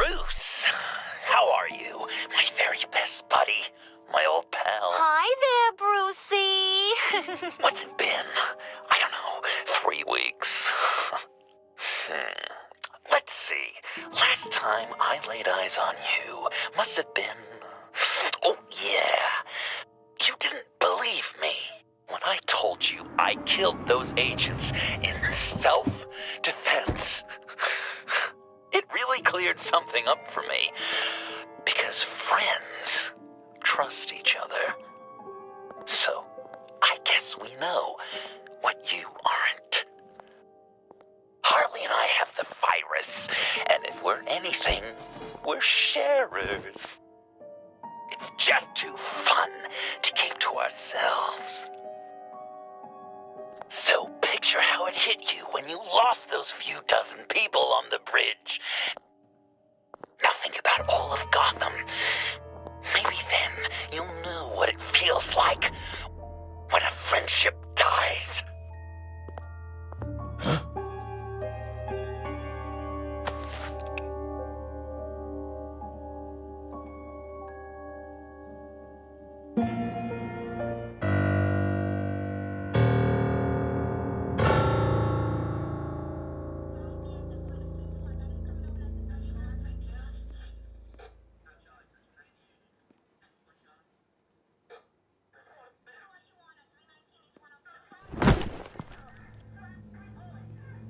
Bruce! How are you? My very best buddy. My old pal. Hi there, Brucey. What's it been? I don't know, 3 weeks. Let's see. Last time I laid eyes on you must have been... Oh, yeah. You didn't believe me when I told you I killed those agents in self-defense. It really cleared something up for me. Because friends trust each other. So, I guess we know what you aren't. Harley and I have the virus, and if we're anything, we're sharers. It's just too fun to keep to ourselves. So picture how it hit you when you lost those few dozen people on the bridge. Now think about all of Gotham. Maybe then you'll know what it feels like when a friendship dies. Huh?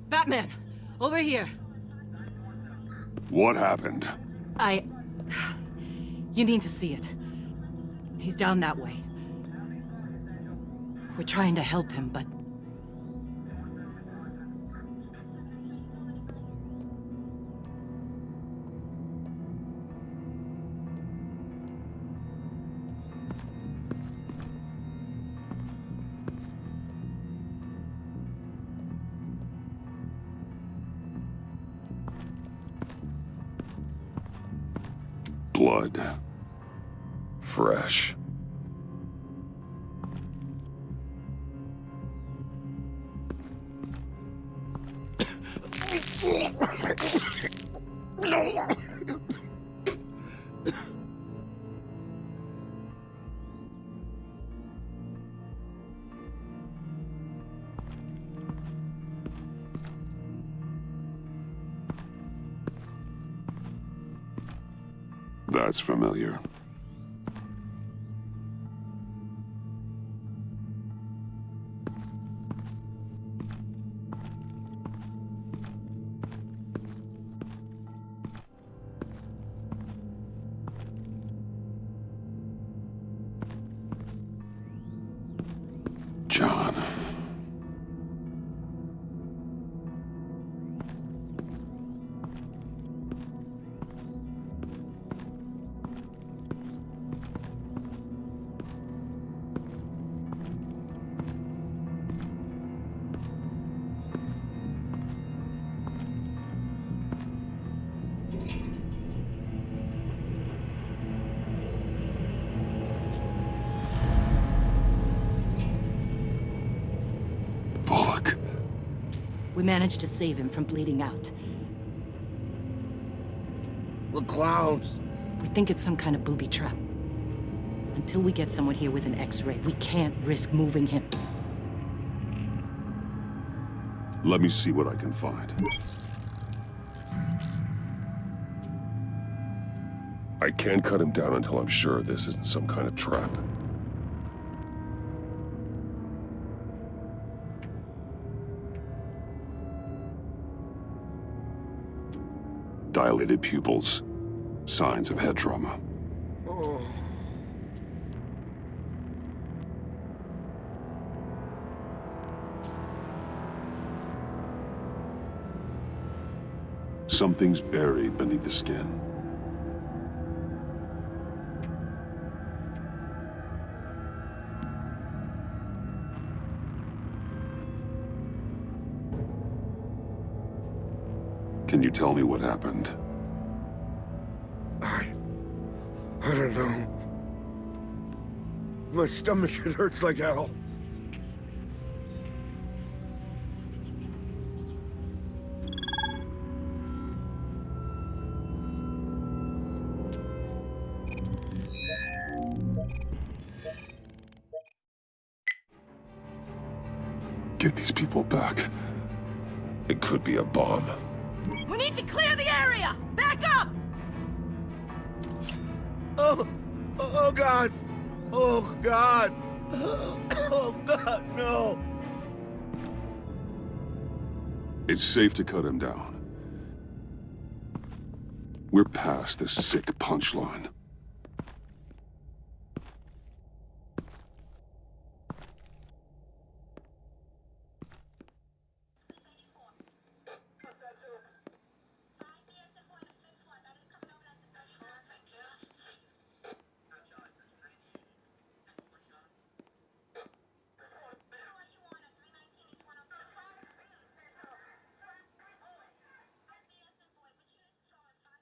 Batman! Over here! What happened? You need to see it. He's down that way. We're trying to help him, but... Blood. Fresh. That's familiar. John. We managed to save him from bleeding out. The clowns. We think it's some kind of booby trap. Until we get someone here with an X-ray, we can't risk moving him. Let me see what I can find. I can't cut him down until I'm sure this isn't some kind of trap. Dilated pupils. Signs of head trauma. Oh. Something's buried beneath the skin. Can you tell me what happened? I don't know. My stomach, it hurts like hell. get these people back. It could be a bomb. We need to clear the area! Back up! Oh, God! Oh, God! Oh, God, no! It's safe to cut him down. We're past the sick punchline.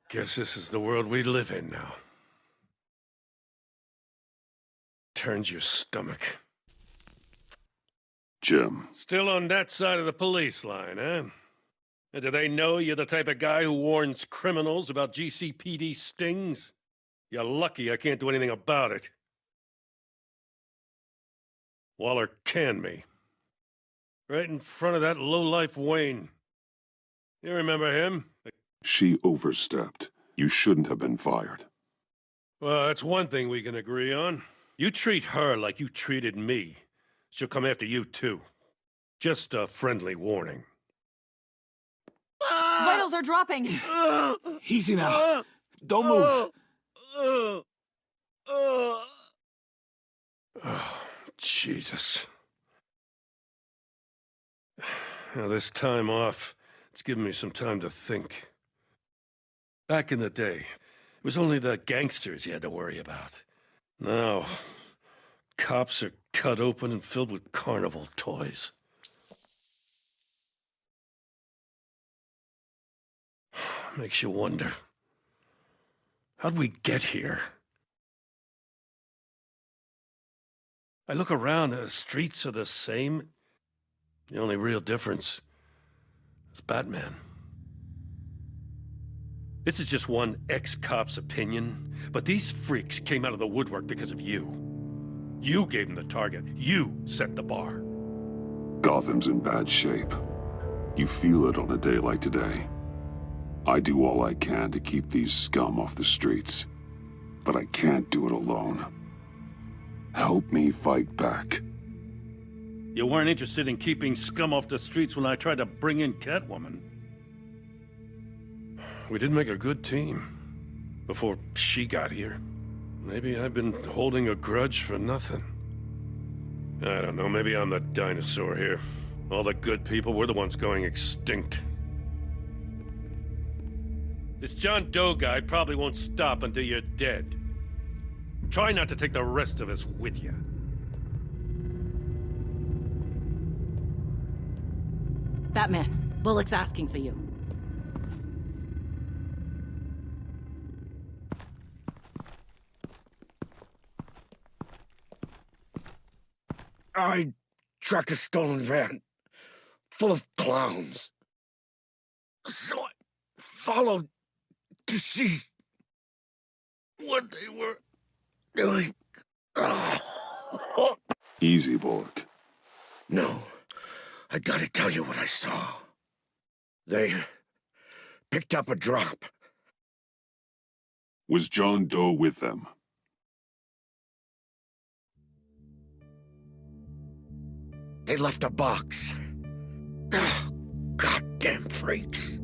Guess this is the world we live in now. Turns your stomach. Jim. Still on that side of the police line, eh? And do they know you're the type of guy who warns criminals about GCPD stings? You're lucky I can't do anything about it. Waller canned me. Right in front of that lowlife Wayne. You remember him? She overstepped. You shouldn't have been fired. Well, that's one thing we can agree on. You treat her like you treated me. She'll come after you, too. Just a friendly warning. Vitals are dropping! Easy now. Don't move. Oh, Jesus. Now, this time off, it's given me some time to think. Back in the day, it was only the gangsters you had to worry about. Now, cops are cut open and filled with carnival toys. Makes you wonder. How'd we get here? I look around, the streets are the same. The only real difference is Batman. This is just one ex-cop's opinion, but these freaks came out of the woodwork because of you. You gave them the target. You set the bar. Gotham's in bad shape. You feel it on a day like today. I do all I can to keep these scum off the streets, but I can't do it alone. Help me fight back. You weren't interested in keeping scum off the streets when I tried to bring in Catwoman. We did make a good team before she got here. Maybe I've been holding a grudge for nothing. I don't know, maybe I'm the dinosaur here. All the good people, we're the ones going extinct. This John Doe guy probably won't stop until you're dead. Try not to take the rest of us with you. Batman, Bullock's asking for you. I tracked a stolen van full of clowns. So I followed to see what they were doing. Easy, Bullock. No, I gotta tell you what I saw. They picked up a drop. Was John Doe with them? They left a box. Goddamn freaks.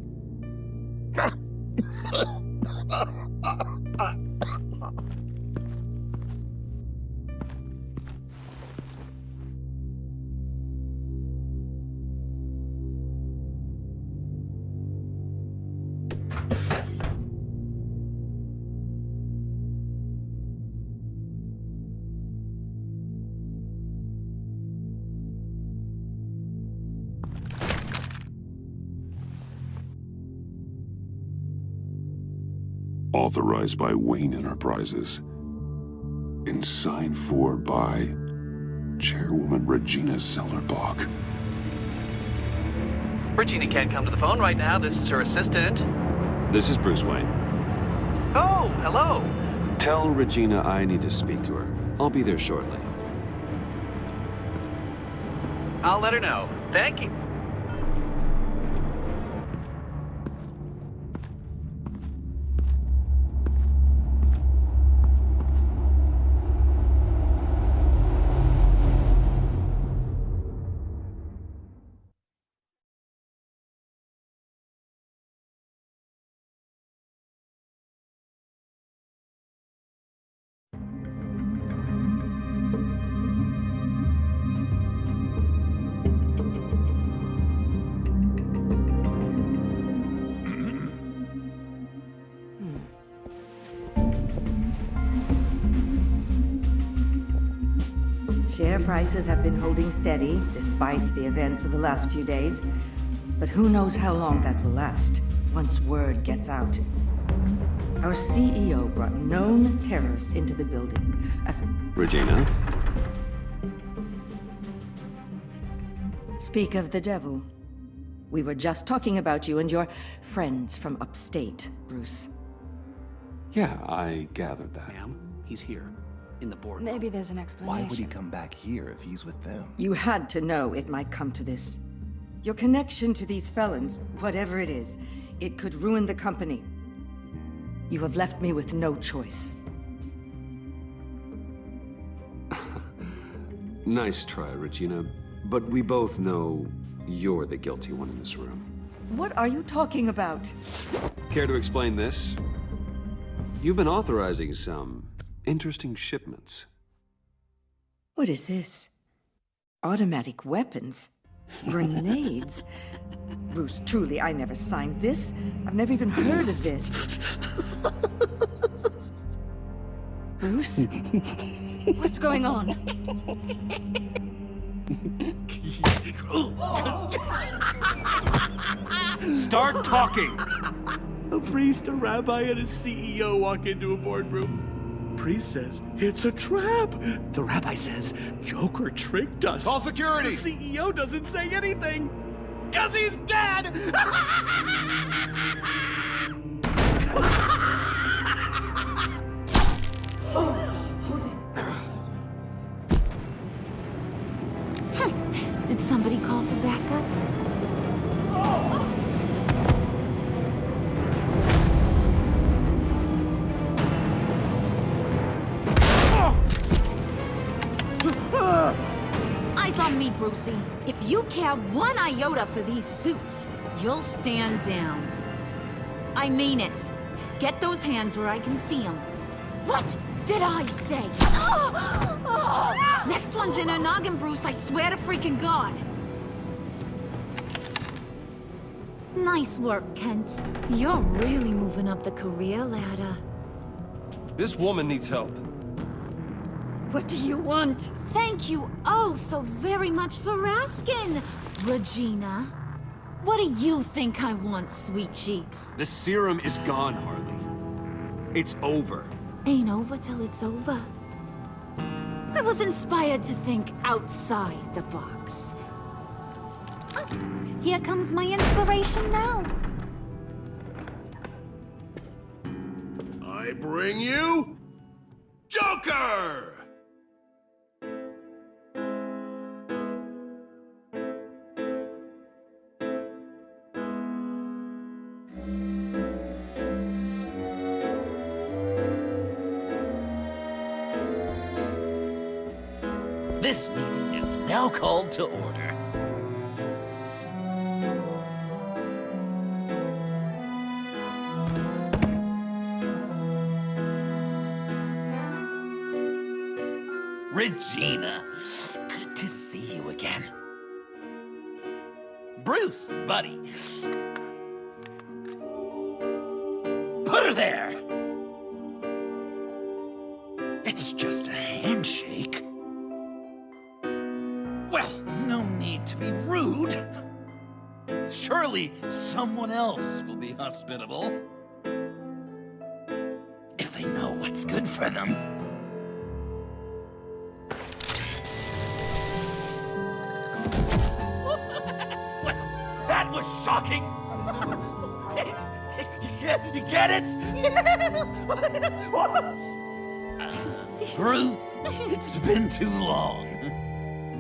Authorized by Wayne Enterprises. And signed for by Chairwoman Regina Zellerbach. Regina can't come to the phone right now. This is her assistant. This is Bruce Wayne. Oh, hello. Tell Regina I need to speak to her. I'll be there shortly. I'll let her know. Thank you. Share prices have been holding steady despite the events of the last few days. But who knows how long that will last once word gets out. Our CEO brought known terrorists into the building. Regina? Speak of the devil. We were just talking about you and your friends from upstate, Bruce. Yeah, I gathered that. Ma'am, he's here. In the boardroom. Maybe there's an explanation. Why would he come back here if he's with them? You had to know it might come to this. Your connection to these felons, whatever it is, it could ruin the company. You have left me with no choice. Nice try, Regina. But we both know you're the guilty one in this room. What are you talking about? Care to explain this? You've been authorizing some interesting shipments. What is this? Automatic weapons? Grenades? Bruce, truly, I never signed this. I've never even heard of this. Bruce? What's going on? Start talking! A priest, a rabbi, and a CEO walk into a boardroom. Priest says, it's a trap. The rabbi says, Joker tricked us. Call security! The CEO doesn't say anything, because he's dead! Did somebody call for backup? Eyes on me, Brucey. If you care one iota for these suits, you'll stand down. I mean it. Get those hands where I can see them. What did I say? Next one's in her noggin, Bruce, I swear to freaking God. Nice work, Kent. You're really moving up the career ladder. This woman needs help. What do you want? Thank you oh so very much for asking, Regina. What do you think I want, sweet cheeks? The serum is gone, Harley. It's over. Ain't over till it's over. I was inspired to think outside the box. Oh, here comes my inspiration now. I bring you Joker! This meeting is now called to order. Regina, good to see you again. Bruce, buddy. Put her there. It's just a handshake. Well, no need to be rude. Surely someone else will be hospitable. If they know what's good for them. Well, that was shocking. You get it? Bruce, it's been too long.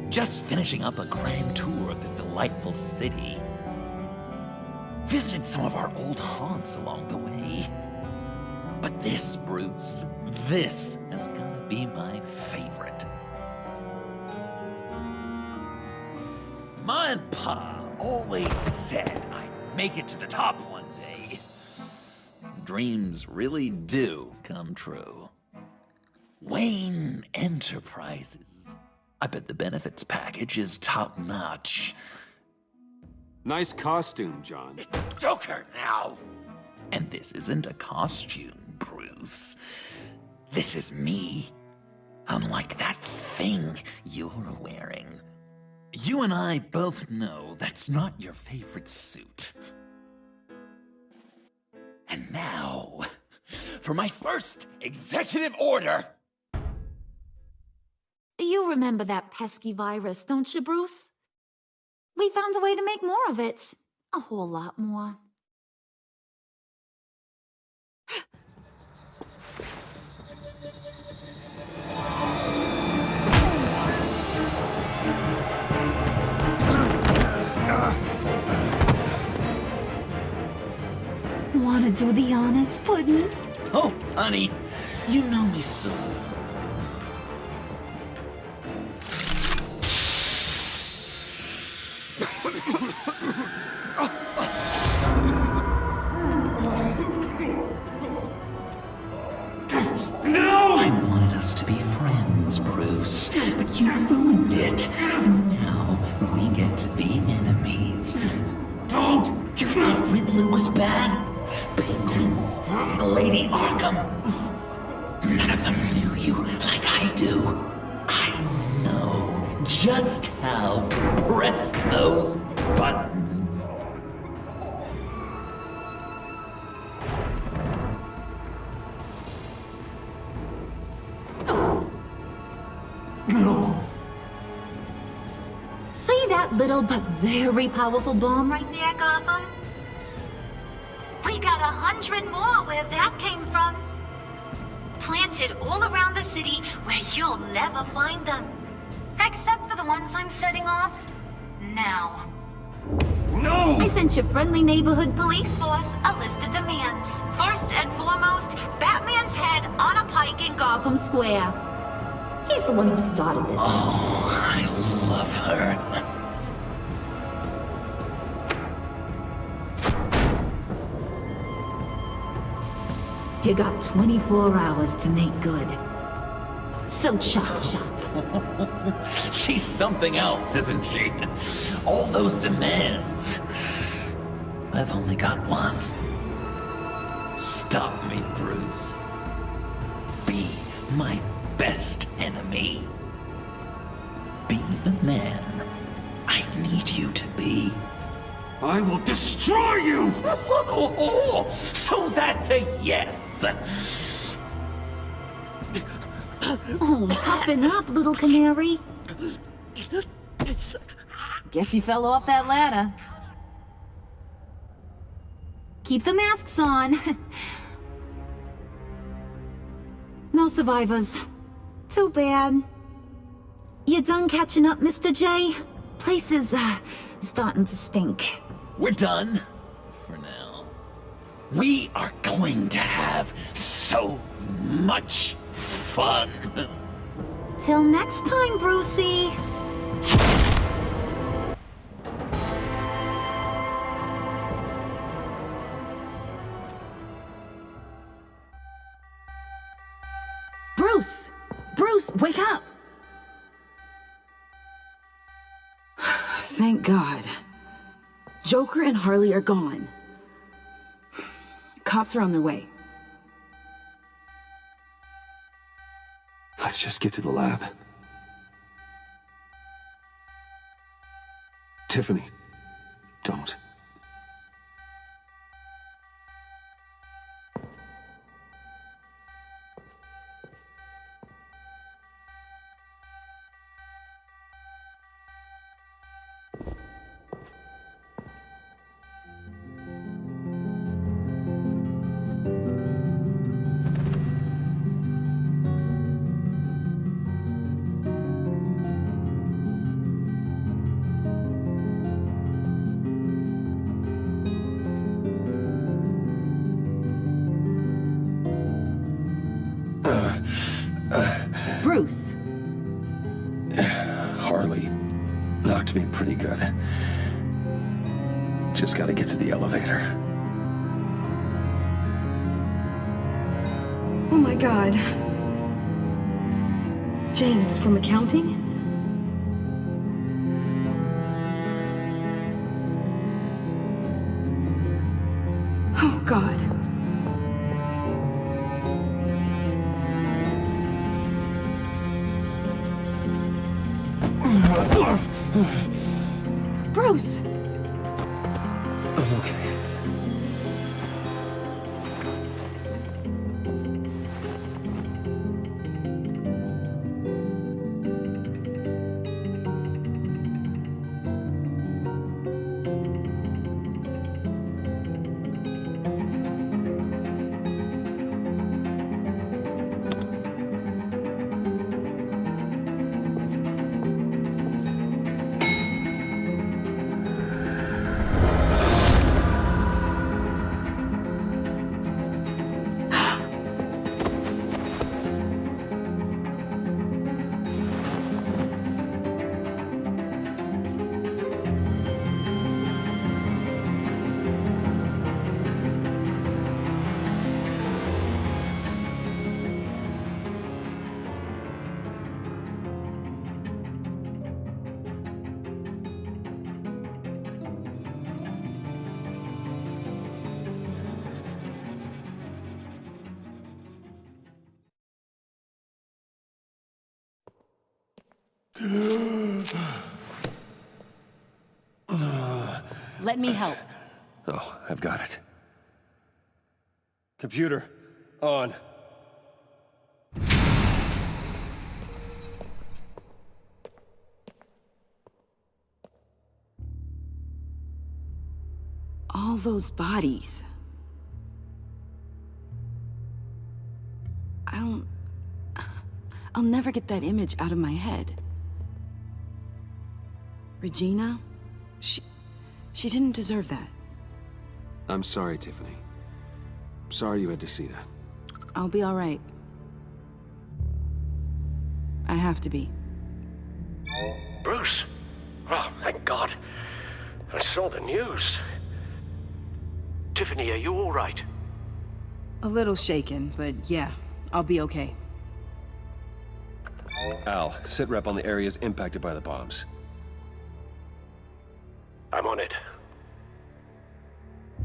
Just finishing up a grand tour of this delightful city. Visited some of our old haunts along the way. But this, Bruce, this is gonna be my favorite. My pa always said I'd make it to the top one day. Dreams really do come true. Wayne Enterprises. I bet the benefits package is top-notch. Nice costume, John. It's Joker now! And this isn't a costume, Bruce. This is me. Unlike that thing you're wearing. You and I both know that's not your favorite suit. And now, for my first executive order. You remember that pesky virus, don't you, Bruce? We found a way to make more of it. A whole lot more. Wanna do the honors, Puddin'? Oh, honey, you know me so well. No! I wanted us to be friends, Bruce, but you ruined it. And now we get to be enemies. Don't! You thought Riddler was bad? Penguin, Lady Arkham. None of them knew you like I do. I know just how to press those buttons. No! See that little but very powerful bomb right there, Gotham? We got 100 more where that came from. Planted all around the city where you'll never find them. Except for the ones I'm setting off now. No! I sent your friendly neighborhood police force a list of demands. First and foremost, Batman's head on a pike in Gotham Square. He's the one who started this. Oh, I love her. You got 24 hours to make good. So chop chop. She's something else, isn't she? All those demands. I've only got one. Stop me, Bruce. Be my best enemy. Be the man I need you to be. I will destroy you! So that's a yes. Oh, toughen up, little canary. Guess you fell off that ladder. Keep the masks on. No survivors. Too bad. You done catching up, Mr. J? Place is, starting to stink. We're done. For now. We are going to have so much fun. Till next time, Brucey. Bruce! Bruce, wake up! Thank God. Joker and Harley are gone. Cops are on their way. Let's just get to the lab. Tiffany, don't. pretty good. Just gotta get to the elevator. Oh my God. James from accounting? Oh God. Bruce! I'm okay. Let me help. Oh, I've got it. Computer, on. All those bodies. I'll never get that image out of my head. Regina? She didn't deserve that. I'm sorry, Tiffany. Sorry you had to see that. I'll be all right. I have to be. Bruce! Oh, thank God. I saw the news. Tiffany, are you all right? A little shaken, but yeah, I'll be okay. Al, sit rep on the areas impacted by the bombs. I'm on it.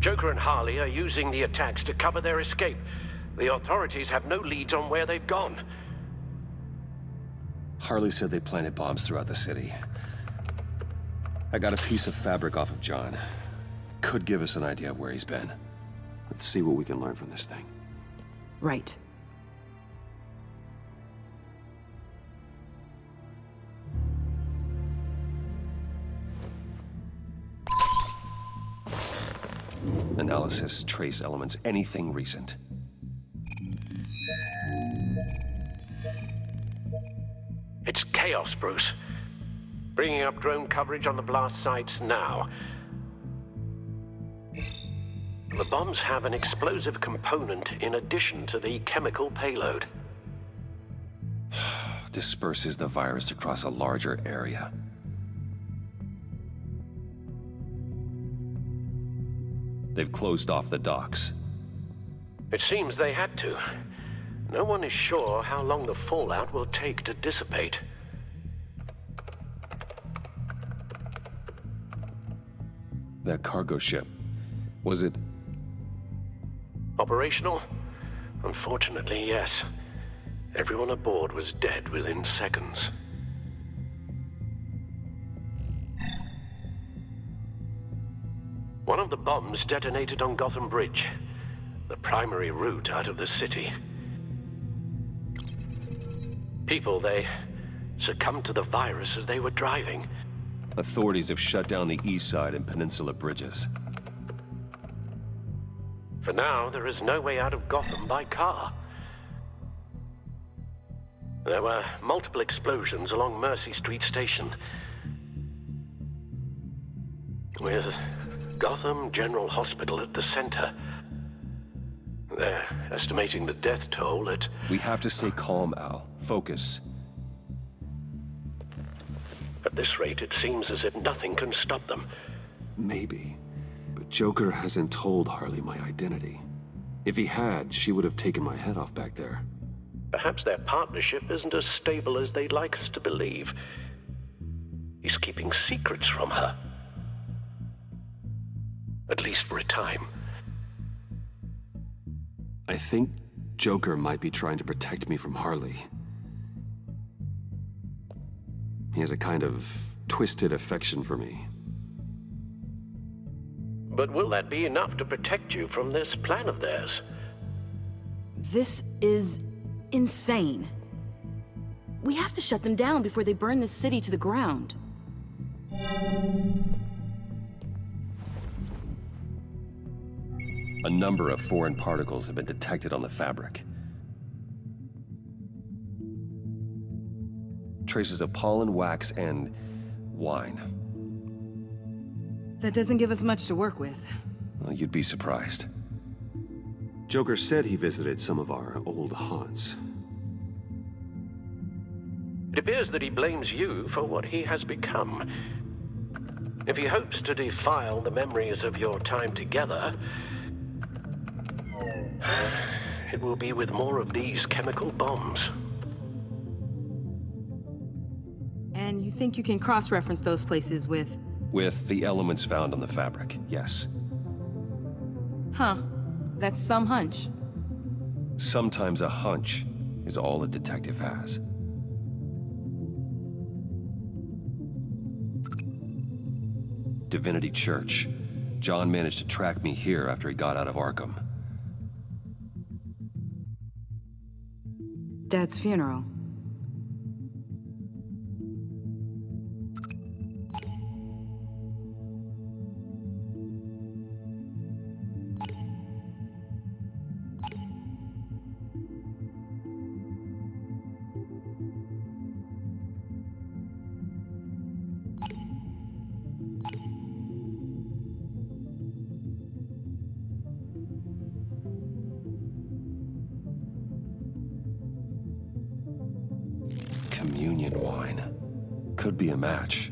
Joker and Harley are using the attacks to cover their escape. The authorities have no leads on where they've gone. Harley said they planted bombs throughout the city. I got a piece of fabric off of John. Could give us an idea of where he's been. Let's see what we can learn from this thing. Right. Analysis, trace elements, anything recent. It's chaos, Bruce. Bringing up drone coverage on the blast sites now. The bombs have an explosive component in addition to the chemical payload. Disperses the virus across a larger area. They've closed off the docks. It seems they had to. No one is sure how long the fallout will take to dissipate. That cargo ship, was it... Operational? Unfortunately, yes. Everyone aboard was dead within seconds. One of the bombs detonated on Gotham Bridge, the primary route out of the city. People, they succumbed to the virus as they were driving. Authorities have shut down the east side and peninsula bridges. For now, there is no way out of Gotham by car. There were multiple explosions along Mercy Street Station, with Gotham General Hospital at the center. They're estimating the death toll at... We have to stay calm, Al. Focus. At this rate, it seems as if nothing can stop them. Maybe. But Joker hasn't told Harley my identity. If he had, she would have taken my head off back there. Perhaps their partnership isn't as stable as they'd like us to believe. He's keeping secrets from her. At least for a time. I think Joker might be trying to protect me from Harley. He has a kind of twisted affection for me. But will that be enough to protect you from this plan of theirs? This is insane. We have to shut them down before they burn this city to the ground. A number of foreign particles have been detected on the fabric. Traces of pollen, wax, and wine. That doesn't give us much to work with. Well, you'd be surprised. Joker said he visited some of our old haunts. It appears that he blames you for what he has become. If he hopes to defile the memories of your time together, it will be with more of these chemical bombs. And you think you can cross-reference those places with... With the elements found on the fabric, yes. Huh. That's some hunch. Sometimes a hunch is all a detective has. Divinity Church. John managed to track me here after he got out of Arkham. Dad's funeral. Communion wine. Could be a match.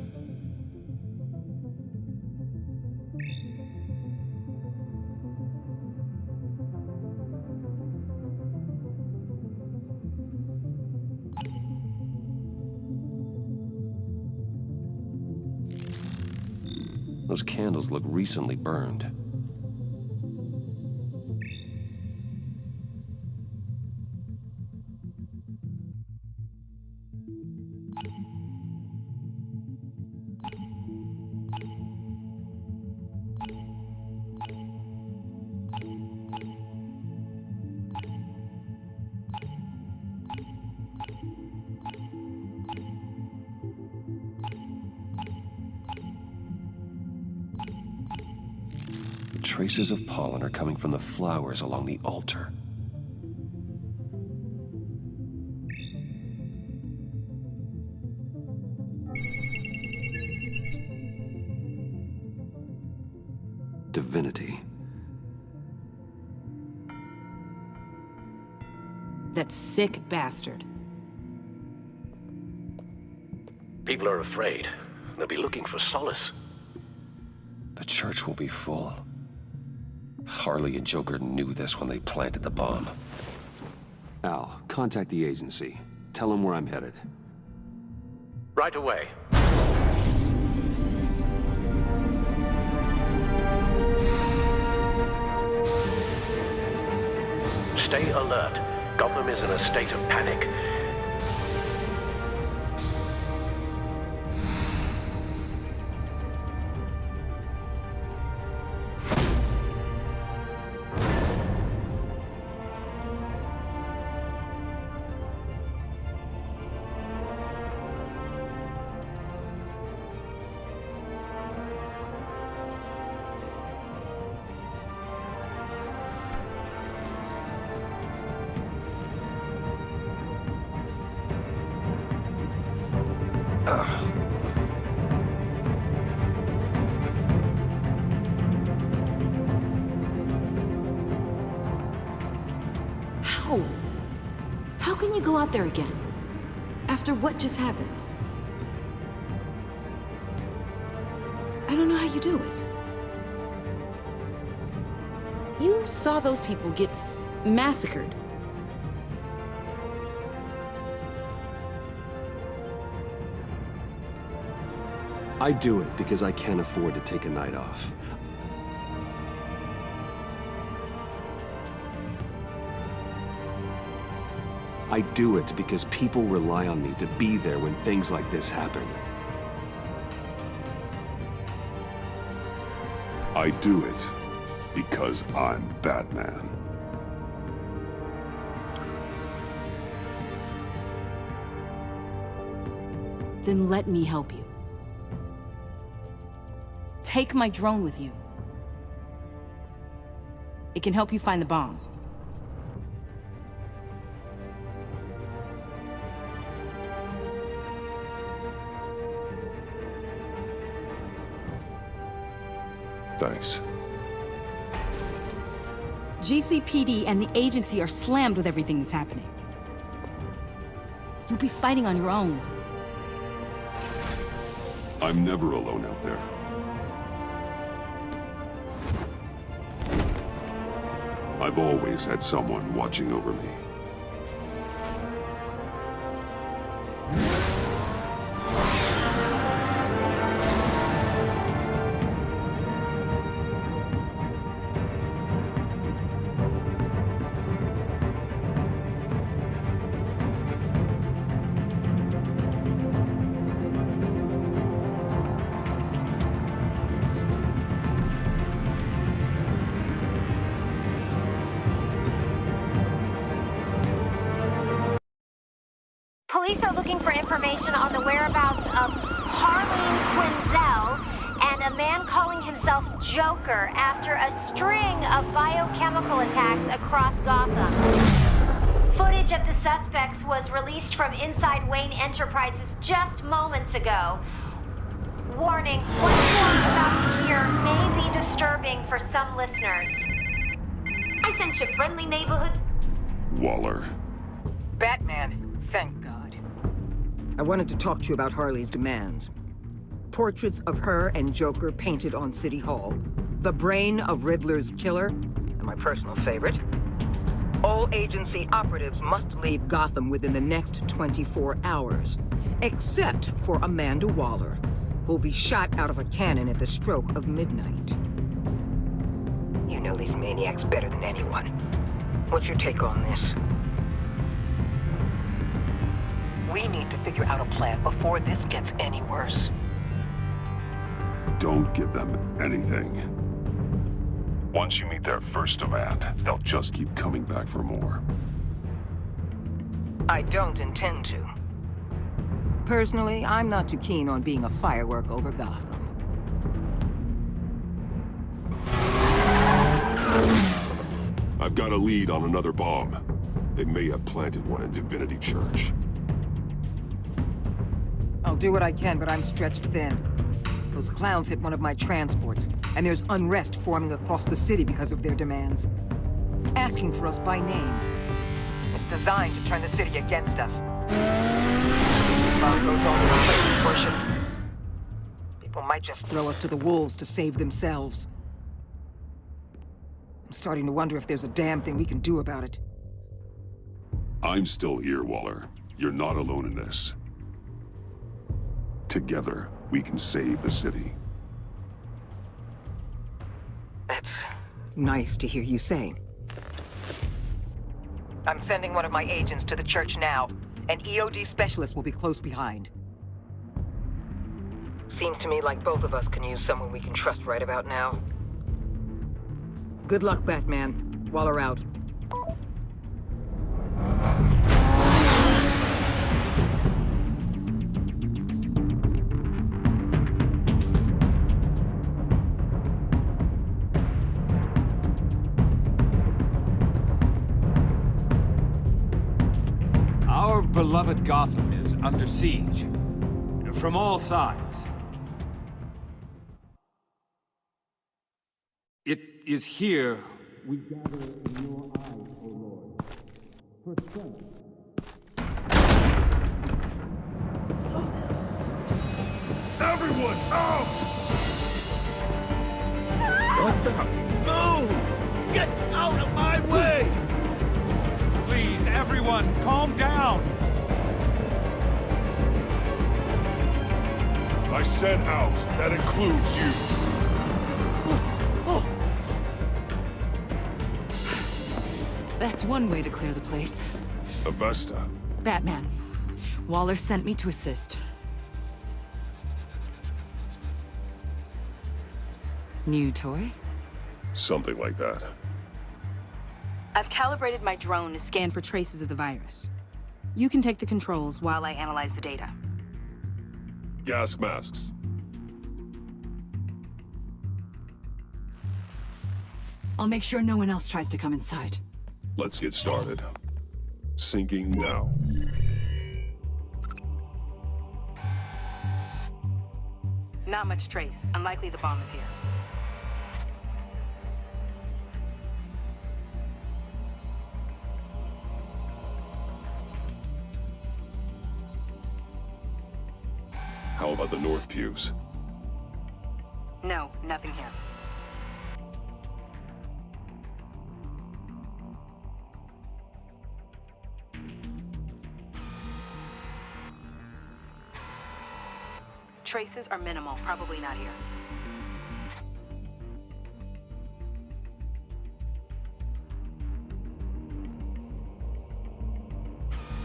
Those candles look recently burned. Traces of pollen are coming from the flowers along the altar. Divinity. That sick bastard. People are afraid. They'll be looking for solace. The church will be full. Harley and Joker knew this when they planted the bomb. Al, contact the agency. Tell them where I'm headed. Right away. Stay alert. Gotham is in a state of panic. How can you go out there again? After what just happened? know how you do it. You saw those people get massacred. I do it because I can't afford to take a night off. I do it because people rely on me to be there when things like this happen. I do it because I'm Batman. Then let me help you. Take my drone with you. It can help you find the bomb. Thanks. GCPD and the agency are slammed with everything that's happening. You'll be fighting on your own. I'm never alone out there. I've always had someone watching over me. Police are looking for information on the whereabouts of Harleen Quinzel and a man calling himself Joker after a string of biochemical attacks across Gotham. Footage of the suspects was released from inside Wayne Enterprises just moments ago. Warning, what you are about to hear may be disturbing for some listeners. I sent you friendly neighborhood... Waller. Batman, thank God. I wanted to talk to you about Harley's demands. Portraits of her and Joker painted on City Hall. The brain of Riddler's killer, and my personal favorite. All agency operatives must leave Gotham within the next 24 hours. Except for Amanda Waller, who'll be shot out of a cannon at the stroke of midnight. You know these maniacs better than anyone. What's your take on this? We need to figure out a plan before this gets any worse. Don't give them anything. Once you meet their first demand, they'll just keep coming back for more. I don't intend to. Personally, I'm not too keen on being a firework over Gotham. I've got a lead on another bomb. They may have planted one in Divinity Church. I'll do what I can, but I'm stretched thin. Those clowns hit one of my transports, and there's unrest forming across the city because of their demands. Asking for us by name. It's designed to turn the city against us. Bomb goes on with the worship. People might just throw us to the wolves to save themselves. I'm starting to wonder if there's a damn thing we can do about it. I'm still here, Waller. You're not alone in this. Together, we can save the city. That's nice to hear you say. I'm sending one of my agents to the church now. An EOD specialist will be close behind. Seems to me like both of us can use someone we can trust right about now. Good luck, Batman. Waller out. Our beloved Gotham is under siege, from all sides. It is here we gather in your eyes, O Lord, for strength. Everyone out! Gotham! Move! Get out of my way! Please, everyone, calm down! I said out. That includes you. That's one way to clear the place. Avesta. Batman. Waller sent me to assist. New toy? Something like that. I've calibrated my drone to scan for traces of the virus. You can take the controls while I analyze the data. Gas masks. I'll make sure no one else tries to come inside. Let's get started. Syncing now. Not much trace. Unlikely the bomb is here. How about the north pews? No, nothing here. Traces are minimal, probably not here.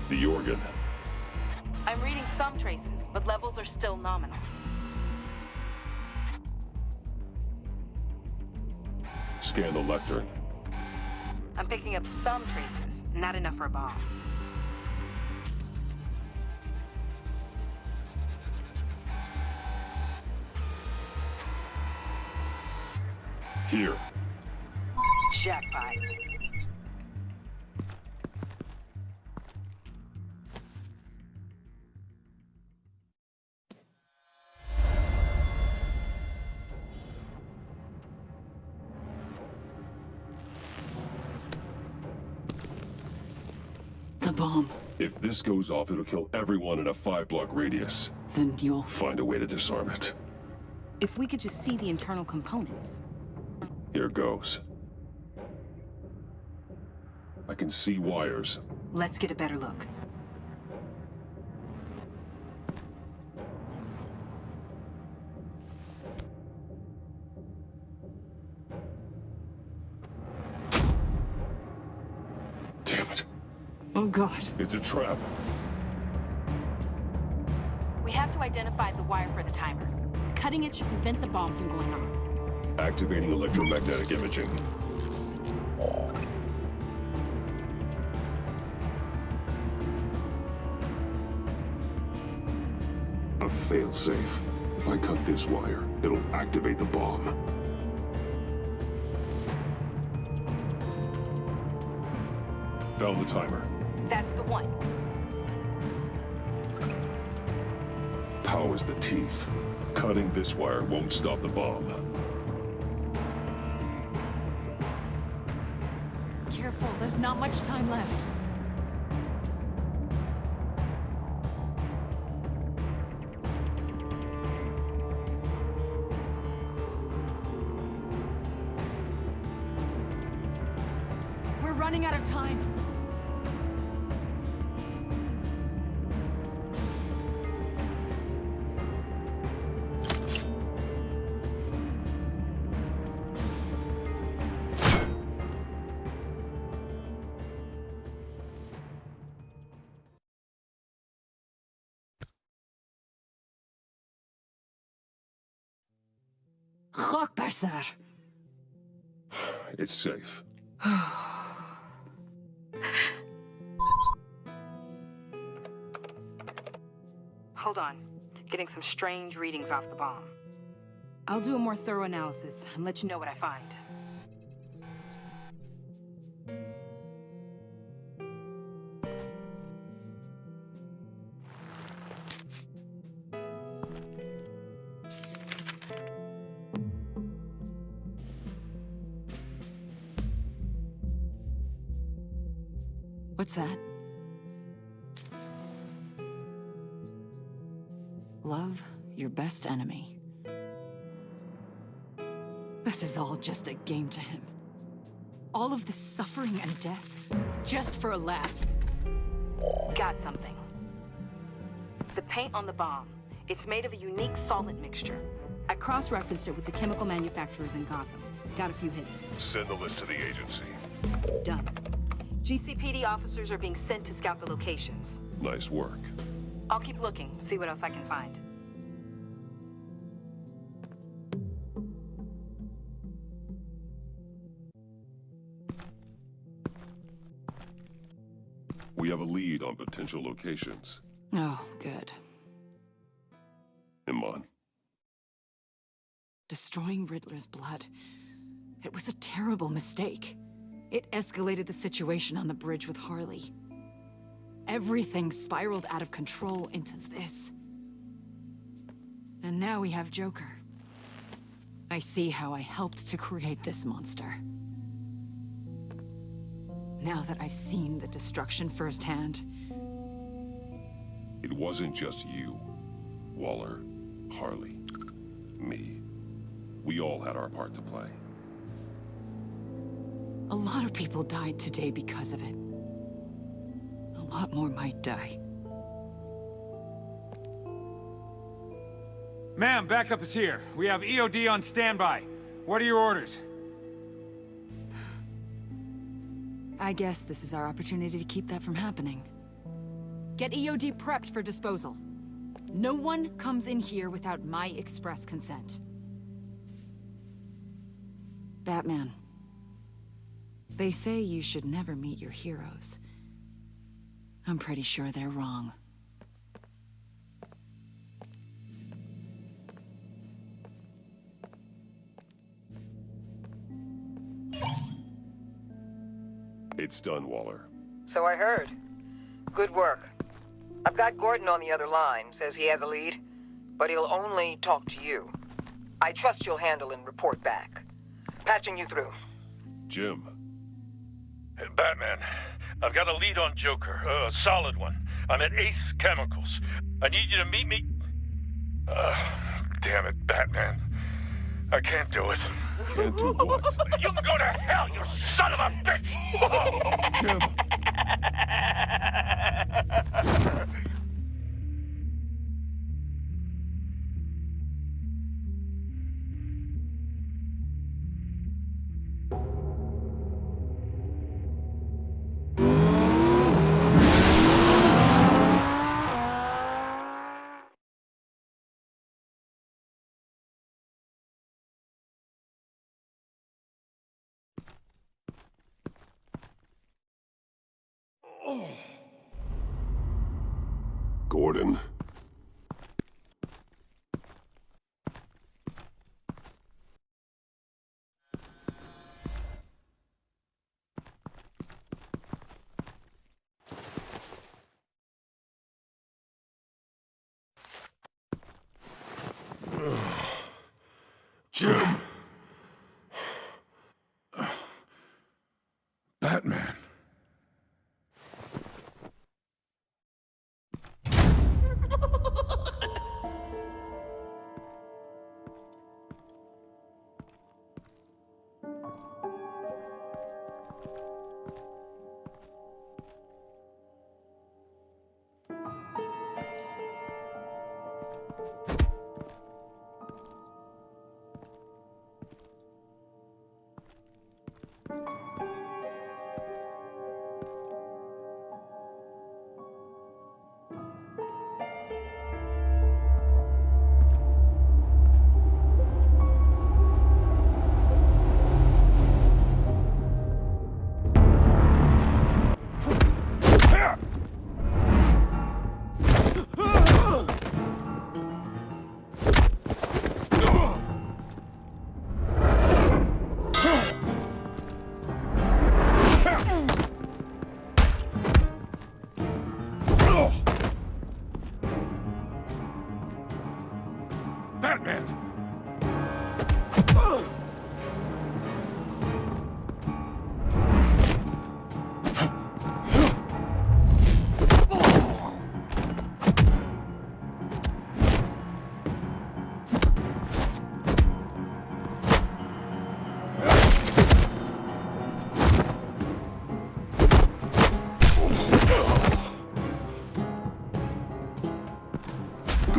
The organ. I'm reading some traces, but levels are still nominal. Scan the lectern. I'm picking up some traces, not enough for a bomb. Here. Jackpot. The bomb. If this goes off, it'll kill everyone in a 5-block radius. Then you'll... Find a way to disarm it. If we could just see the internal components. Here goes. I can see wires. Let's get a better look. Damn it. Oh, God. It's a trap. We have to identify the wire for the timer. Cutting it should prevent the bomb from going off. Activating electromagnetic imaging. A failsafe. If I cut this wire, it'll activate the bomb. Found the timer. That's the one. Power's the teeth. Cutting this wire won't stop the bomb. Careful, there's not much time left. We're running out of time. Rockberser. It's safe. Hold on. Getting some strange readings off the bomb. I'll do a more thorough analysis and let you know what I find. What's that? Love your best enemy. This is all just a game to him. All of this suffering and death, just for a laugh. Got something. The paint on the bomb. It's made of a unique solvent mixture. I cross-referenced it with the chemical manufacturers in Gotham. Got a few hits. Send the list to the agency. Done. GCPD officers are being sent to scout the locations. Nice work. I'll keep looking, see what else I can find. We have a lead on potential locations. Oh, good. Iman. Destroying Riddler's blood. It was a terrible mistake. It escalated the situation on the bridge with Harley. Everything spiraled out of control into this. And now we have Joker. I see how I helped to create this monster. Now that I've seen the destruction firsthand. It wasn't just you, Waller, Harley, me. We all had our part to play. A lot of people died today because of it. A lot more might die. Ma'am, backup is here. We have EOD on standby. What are your orders? I guess this is our opportunity to keep that from happening. Get EOD prepped for disposal. No one comes in here without my express consent. Batman. They say you should never meet your heroes. I'm pretty sure they're wrong. It's done, Waller. So I heard. Good work. I've got Gordon on the other line, says he has a lead, but he'll only talk to you. I trust you'll handle and report back. Patching you through. Jim. Hey, Batman, I've got a lead on Joker, a solid one. I'm at Ace Chemicals. I need you to meet me... damn it, Batman. I can't do it. Can't do what? You can go to hell, you son of a bitch! Jim! Gordon. Jim! Batman.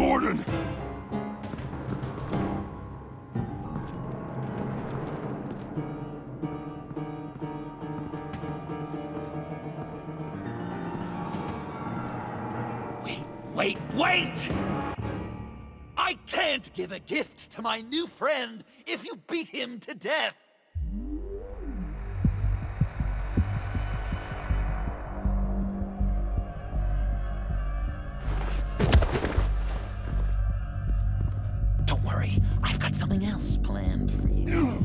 Gordon! Wait! I can't give a gift to my new friend if you beat him to death! Don't worry, I've got something else planned for you.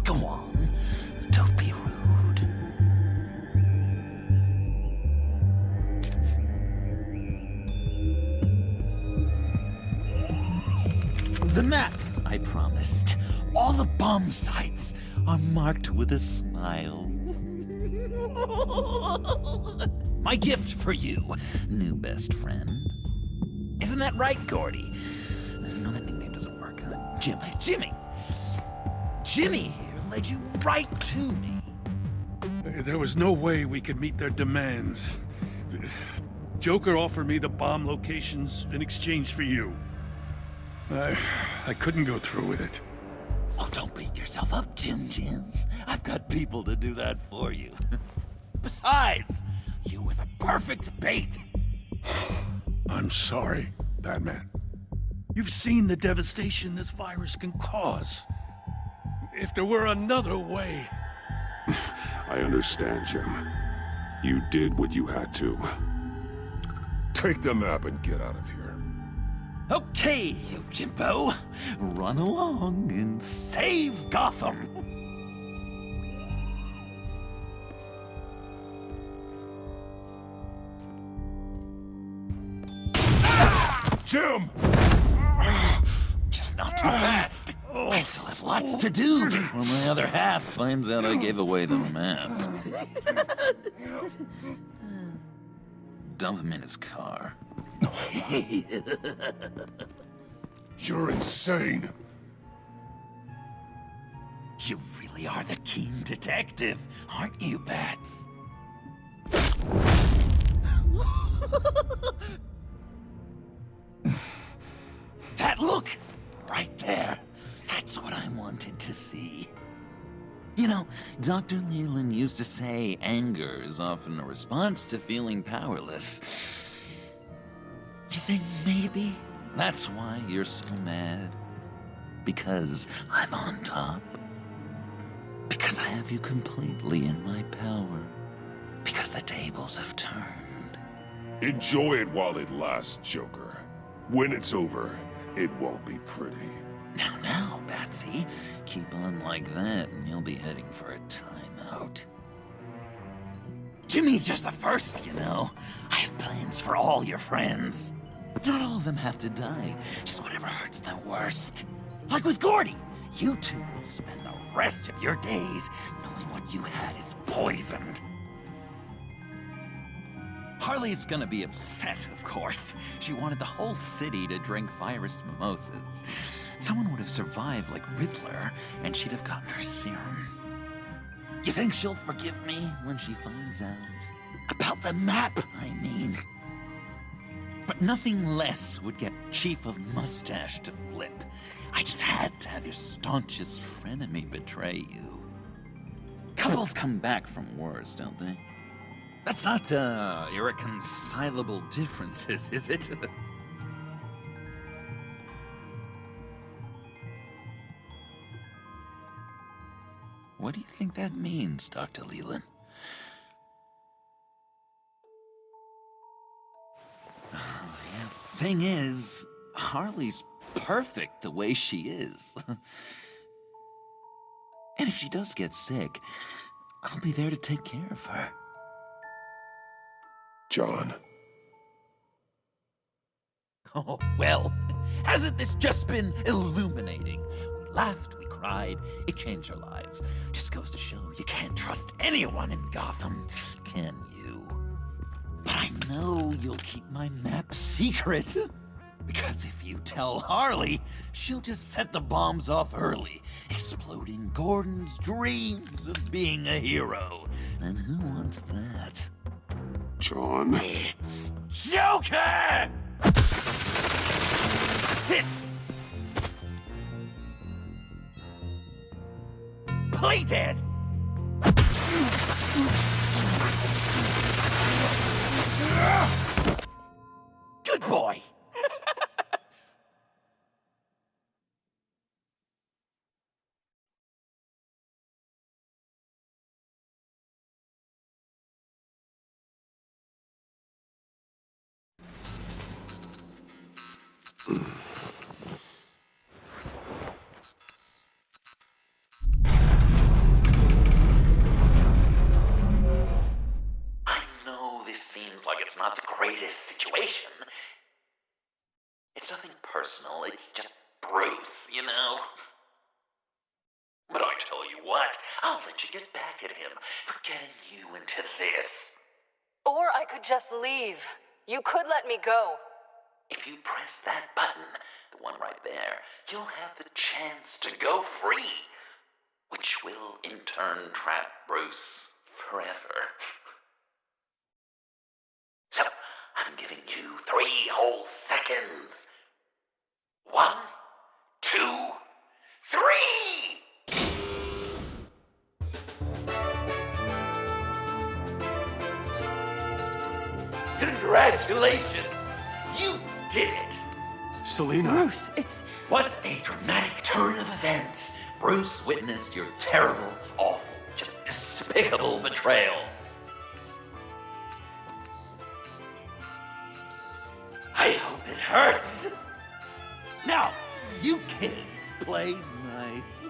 Go on, don't be rude. The map I promised. All the bomb sites are marked with a smile. My gift for you, new best friend. Isn't that right, Gordy? No, that nickname doesn't work. Jimmy! Jimmy here led you right to me. There was no way we could meet their demands. Joker offered me the bomb locations in exchange for you. I couldn't go through with it. Oh, don't beat yourself up, Jim. I've got people to do that for you. Besides, you were the perfect bait. I'm sorry, Batman. You've seen the devastation this virus can cause. If there were another way... I understand, Jim. You did what you had to. Take the map and get out of here. Okay, you Jimbo. Run along and save Gotham. Jim! Just not too fast. I still have lots to do before my other half finds out I gave away the map. Dump him in his car. You're insane. You really are the keen detective, aren't you, Bats? That look! Right there. That's what I wanted to see. You know, Dr. Leland used to say anger is often a response to feeling powerless. You think maybe that's why you're so mad? Because I'm on top? Because I have you completely in my power? Because the tables have turned? Enjoy it while it lasts, Joker. When it's over, it won't be pretty. Now, Batsy, keep on like that and you'll be heading for a timeout. Jimmy's just the first, you know. I have plans for all your friends. Not all of them have to die, just whatever hurts them worst. Like with Gordy, you two will spend the rest of your days knowing what you had is poisoned. Harley's gonna be upset, of course. She wanted the whole city to drink virus mimosas. Someone would have survived like Riddler, and she'd have gotten her serum. You think she'll forgive me when she finds out? About the map, I mean. But nothing less would get Chief of Mustache to flip. I just had to have your staunchest frenemy betray you. Couples come back from wars, don't they? That's not, irreconcilable differences, is it? What do you think that means, Dr. Leland? Thing is, Harley's perfect the way she is. And if she does get sick, I'll be there to take care of her. John. Oh, well, hasn't this just been illuminating? We laughed, we cried, it changed our lives. Just goes to show you can't trust anyone in Gotham, can you? But I know you'll keep my map secret. Because if you tell Harley, she'll just set the bombs off early, exploding Gordon's dreams of being a hero. And who wants that? John. It's Joker! Sit! Play dead! Good boy! I know this seems like it's not the greatest situation. It's nothing personal, it's just Bruce, you know? But I tell you what, I'll let you get back at him for getting you into this. Or I could just leave. You could let me go. If you press that button, the one right there, you'll have the chance to go free, which will in turn trap Bruce forever. So, I'm giving you 3 whole seconds. 1, 2, 3! Congratulations! You did it! Selena. Bruce, it's... What a dramatic turn of events! Bruce witnessed your terrible, awful, just despicable betrayal. I hope it hurts! Now, you kids play nice.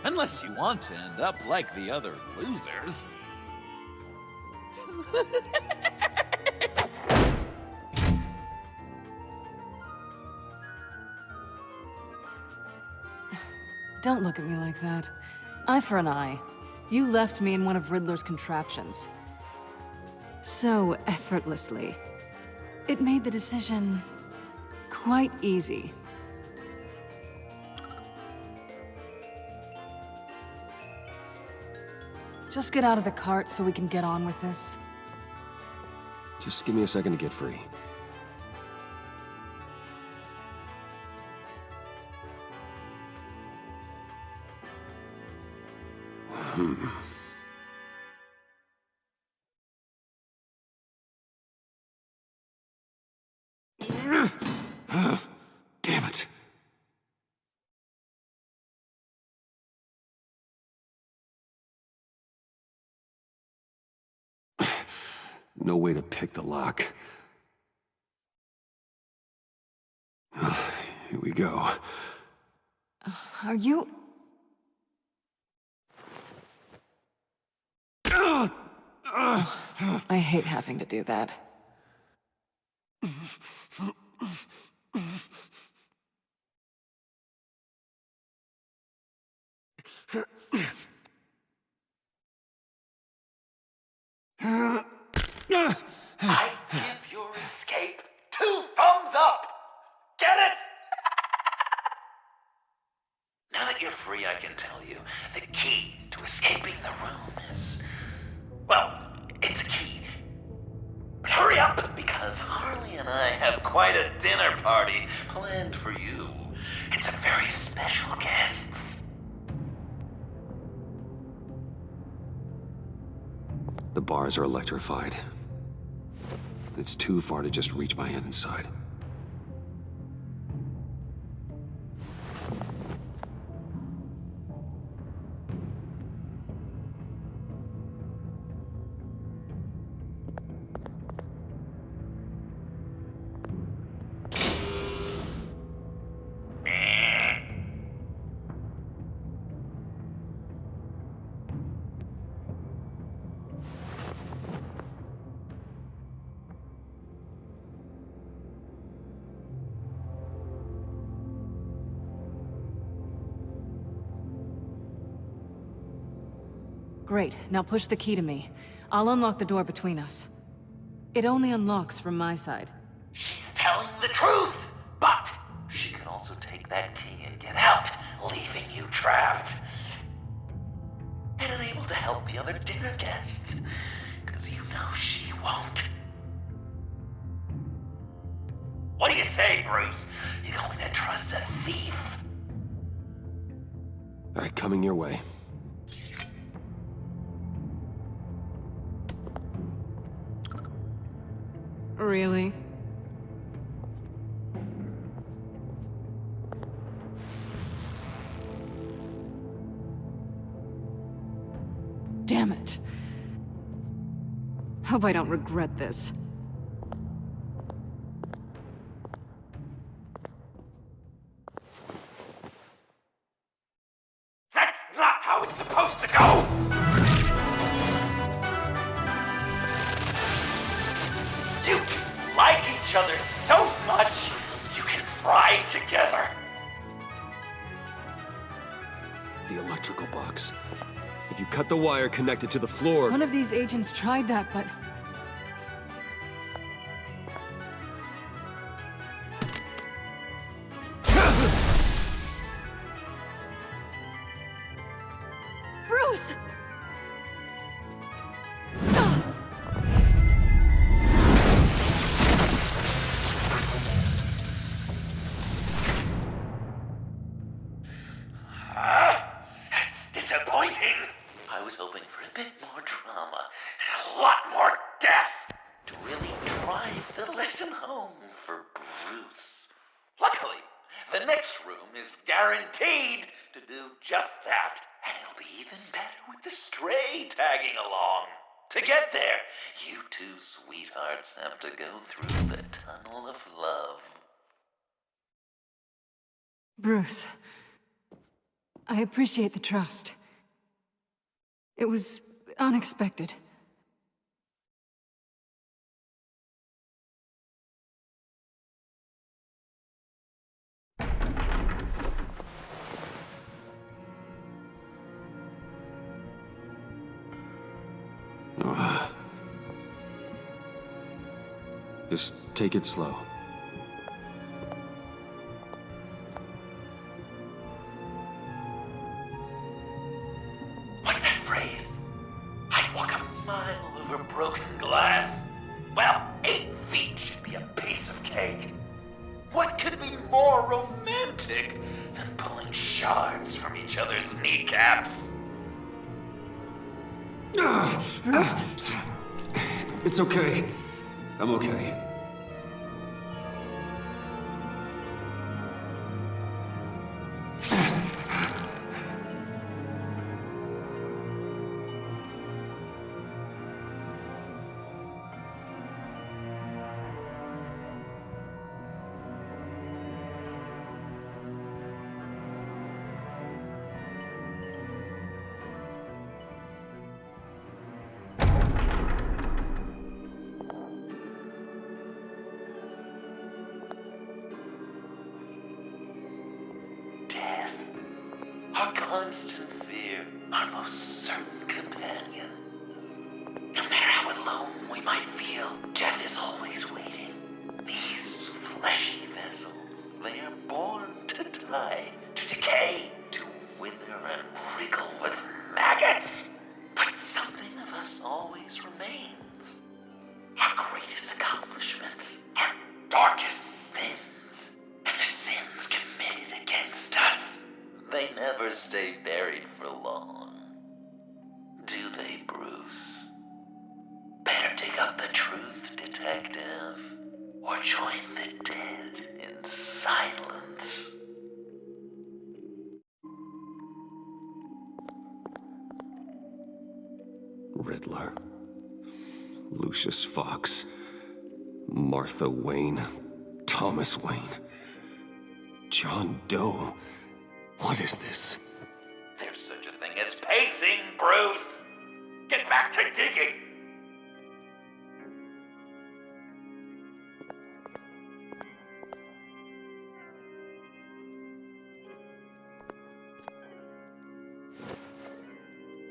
Unless you want to end up like the other losers. Don't look at me like that. Eye for an eye. You left me in one of Riddler's contraptions. So effortlessly. It made the decision quite easy. Just get out of the cart so we can get on with this. Just give me a second to get free. Damn it. No way to pick the lock. Here we go. Are you... I hate having to do that. I give your escape 2 thumbs up! Get it? Now that you're free, I can tell you, the key to escaping the room is... well, it's a key. But hurry up, because Harley and I have quite a dinner party planned for you. And some very special guests. The bars are electrified. It's too far to just reach my hand inside. Great, now push the key to me. I'll unlock the door between us. It only unlocks from my side. She's telling the truth, but she can also take that key and get out, leaving you trapped. And unable to help the other dinner guests, because you know she won't. What do you say, Bruce? You going to trust a thief? All right, coming your way. Really? Damn it. Hope I don't regret this. That's not how it's supposed to go! You two like each other so much, you can fry together. The electrical box. If you cut the wire connected to the floor... One of these agents tried that, but... Bruce! That's disappointing. I was hoping for a bit more drama and a lot more death to really drive the lesson home for Bruce. Luckily, the next room is guaranteed to do just that, and it'll be even better with the stray tagging along. To get there, you two sweethearts have to go through the tunnel of love. Bruce, I appreciate the trust. It was unexpected. Just take it slow. What's that phrase? I'd walk a mile over broken glass. Well, 8 feet should be a piece of cake. What could be more romantic than pulling shards from each other's kneecaps? Bruce? It's okay. I'm okay. Our constant fear, our most certain companion. No matter how alone we might feel, death is always waiting. These fleshy vessels, they are born to die, to decay, to wither and wriggle with maggots. But something of us always remains. Our greatest accomplishments, our darkest sins, and the sins committed against us. They never stay buried for long. Do they, Bruce? Better dig up the truth, detective, or join the dead in silence. Riddler. Lucius Fox. Martha Wayne. Thomas Wayne. John Doe. What is this? There's such a thing as pacing, Bruce! Get back to digging!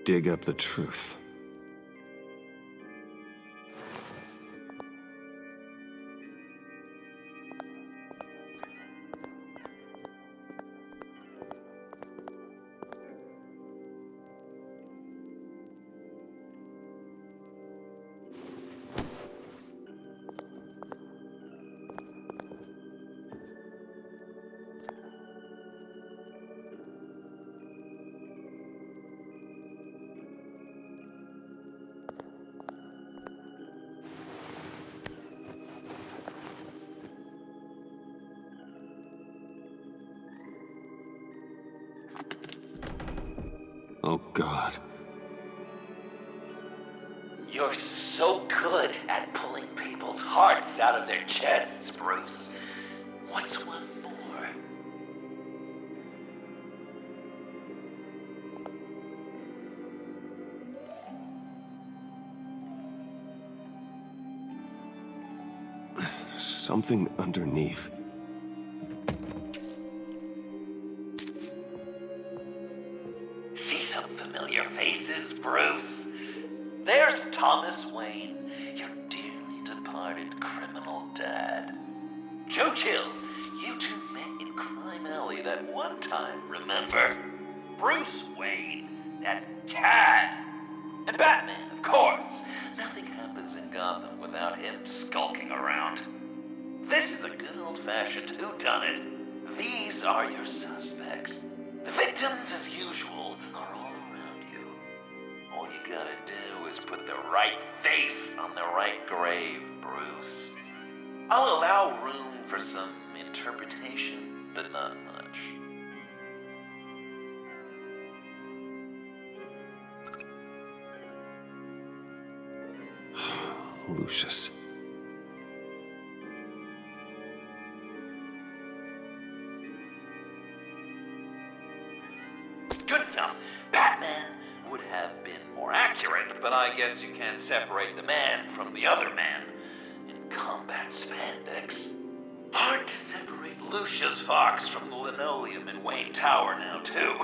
Dig up the truth. Oh, God. You're so good at pulling people's hearts out of their chests, Bruce. What's one more? Something underneath. See some familiar faces, Bruce? There's Thomas Wayne, your dearly departed criminal dad. Joe Chill, you two met in Crime Alley that one time, remember? Bruce Wayne, that cat. And Batman, of course. Nothing happens in Gotham without him skulking around. This is a good old-fashioned whodunit. These are your suspects. The victims, as usual, are all around you. All you gotta do is put the right face on the right grave, Bruce. I'll allow room for some interpretation, but not much. Lucius. Good enough. Batman would have been more accurate, but I guess you can't separate the man from the other man in combat spandex. Hard to separate Lucius Fox from the linoleum in Wayne Tower now, too.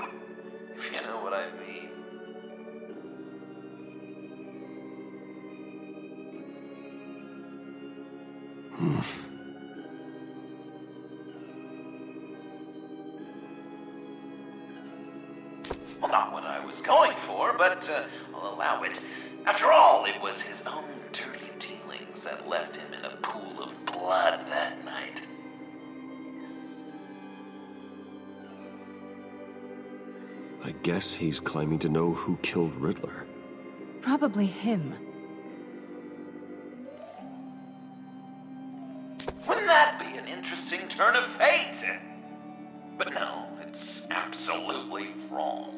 If you know what I mean. Well, not what I was going for, but I'll allow it. After all, it was his own dirty dealings that left him in a pool of blood that night. I guess he's claiming to know who killed Riddler. Probably him. Wouldn't that be an interesting turn of fate? But no, it's absolutely wrong.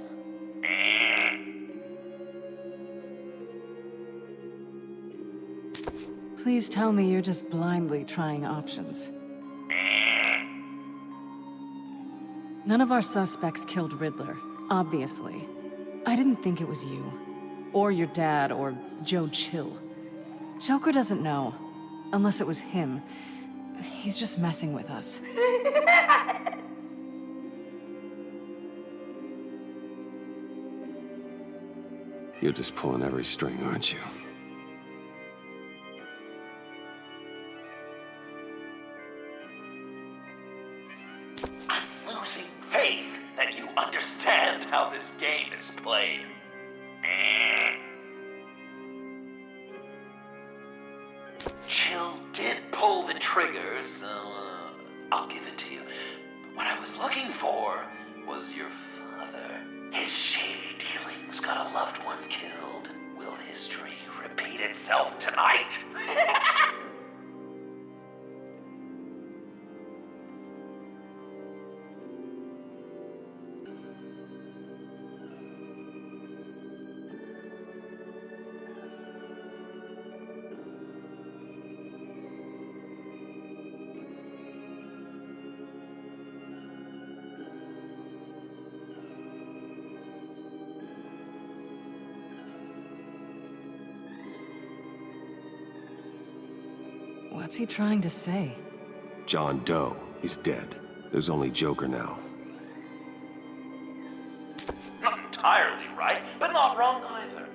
Please tell me you're just blindly trying options. None of our suspects killed Riddler, obviously. I didn't think it was you. Or your dad, or Joe Chill. Joker doesn't know. Unless it was him. He's just messing with us. You're just pulling every string, aren't you? I'm losing faith that you understand how this game is played. Chill did pull the trigger, so I'll give it to you. But what I was looking for was your father. His shady dealings got a loved one killed. Will history repeat itself tonight? What's he trying to say? John Doe is dead. There's only Joker now. Not entirely right, but not wrong either.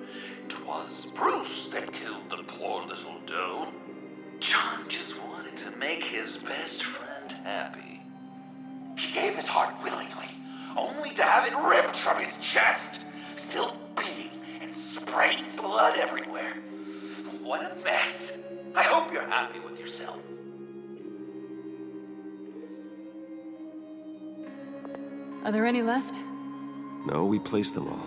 'Twas Bruce that killed the poor little Doe. John just wanted to make his best friend happy. He gave his heart willingly, only to have it ripped from his chest, still beating and spraying blood everywhere. What a mess. I hope you're happy with yourself. Are there any left? No, we placed them all.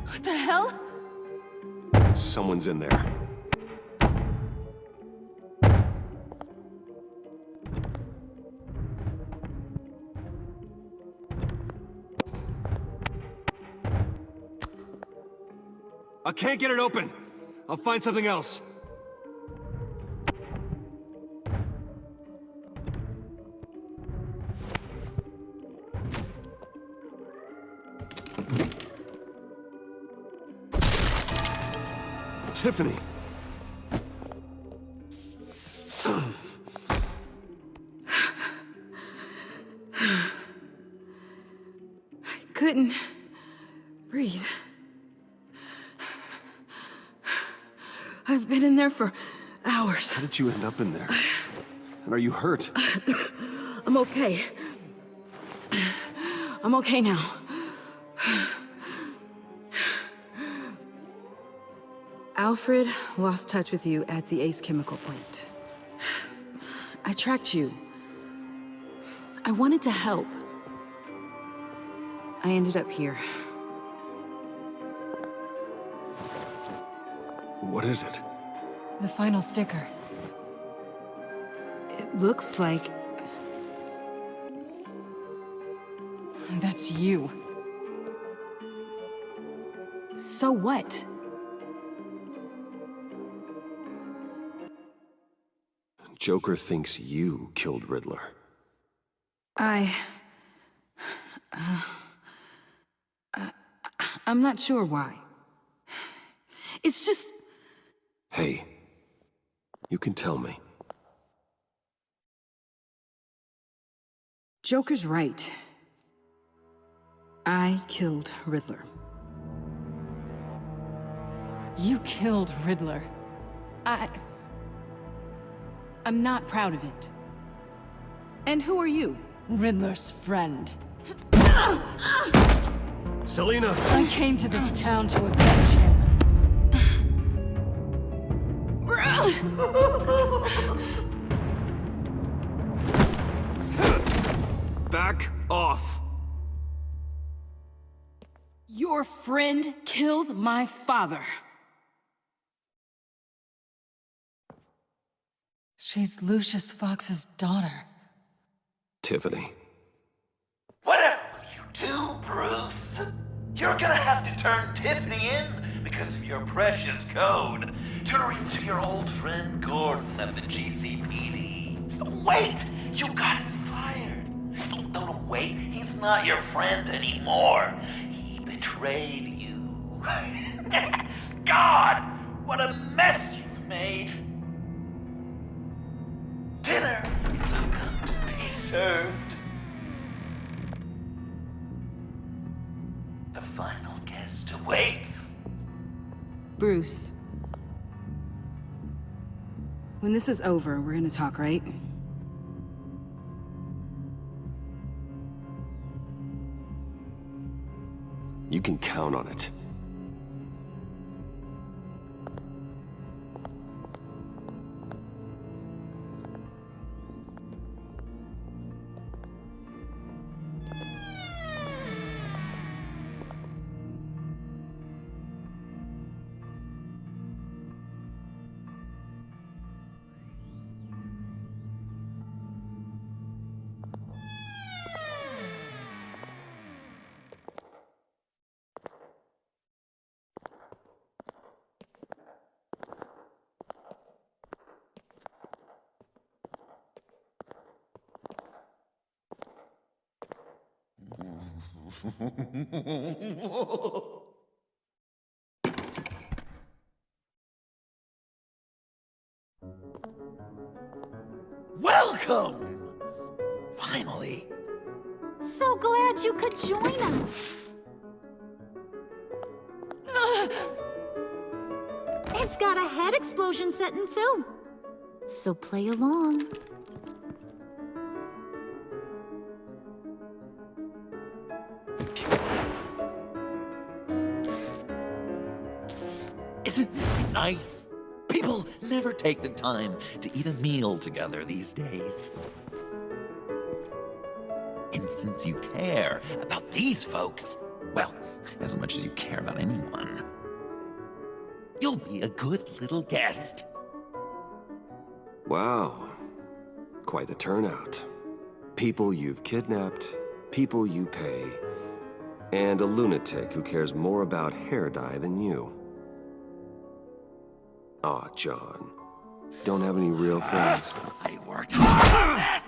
What the hell? Someone's in there. I can't get it open. I'll find something else. Tiffany. I couldn't breathe. I've been in there for hours. How did you end up in there? And are you hurt? I'm okay. I'm okay now. Alfred lost touch with you at the Ace chemical plant. I tracked you. I wanted to help. I ended up here. What is it? The final sticker. It looks like... That's you. So what? Joker thinks you killed Riddler. I'm not sure why. It's just... Hey, you can tell me. Joker's right. I killed Riddler. You killed Riddler. I'm not proud of it. And who are you? Riddler's friend. Selina! I came to this town to avenge him. Back off! Your friend killed my father. She's Lucius Fox's daughter. Tiffany. Whatever will you do, Bruce? You're gonna have to turn Tiffany in because of your precious code. Turn her into your old friend Gordon at the GCPD. Wait! You got him fired. No, wait. He's not your friend anymore. He betrayed you. God! What a mess you've made. Dinner is about to be served. The final guest awaits. Bruce. When this is over, we're gonna talk, right? You can count on it. Welcome! Finally. So glad you could join us. It's got a head explosion setting too. So play along. Isn't this nice? People never take the time to eat a meal together these days. And since you care about these folks, well, as much as you care about anyone, you'll be a good little guest. Wow. Quite the turnout. People you've kidnapped, people you pay, and a lunatic who cares more about hair dye than you. Aw, John. Don't have any real friends? I worked hard on this!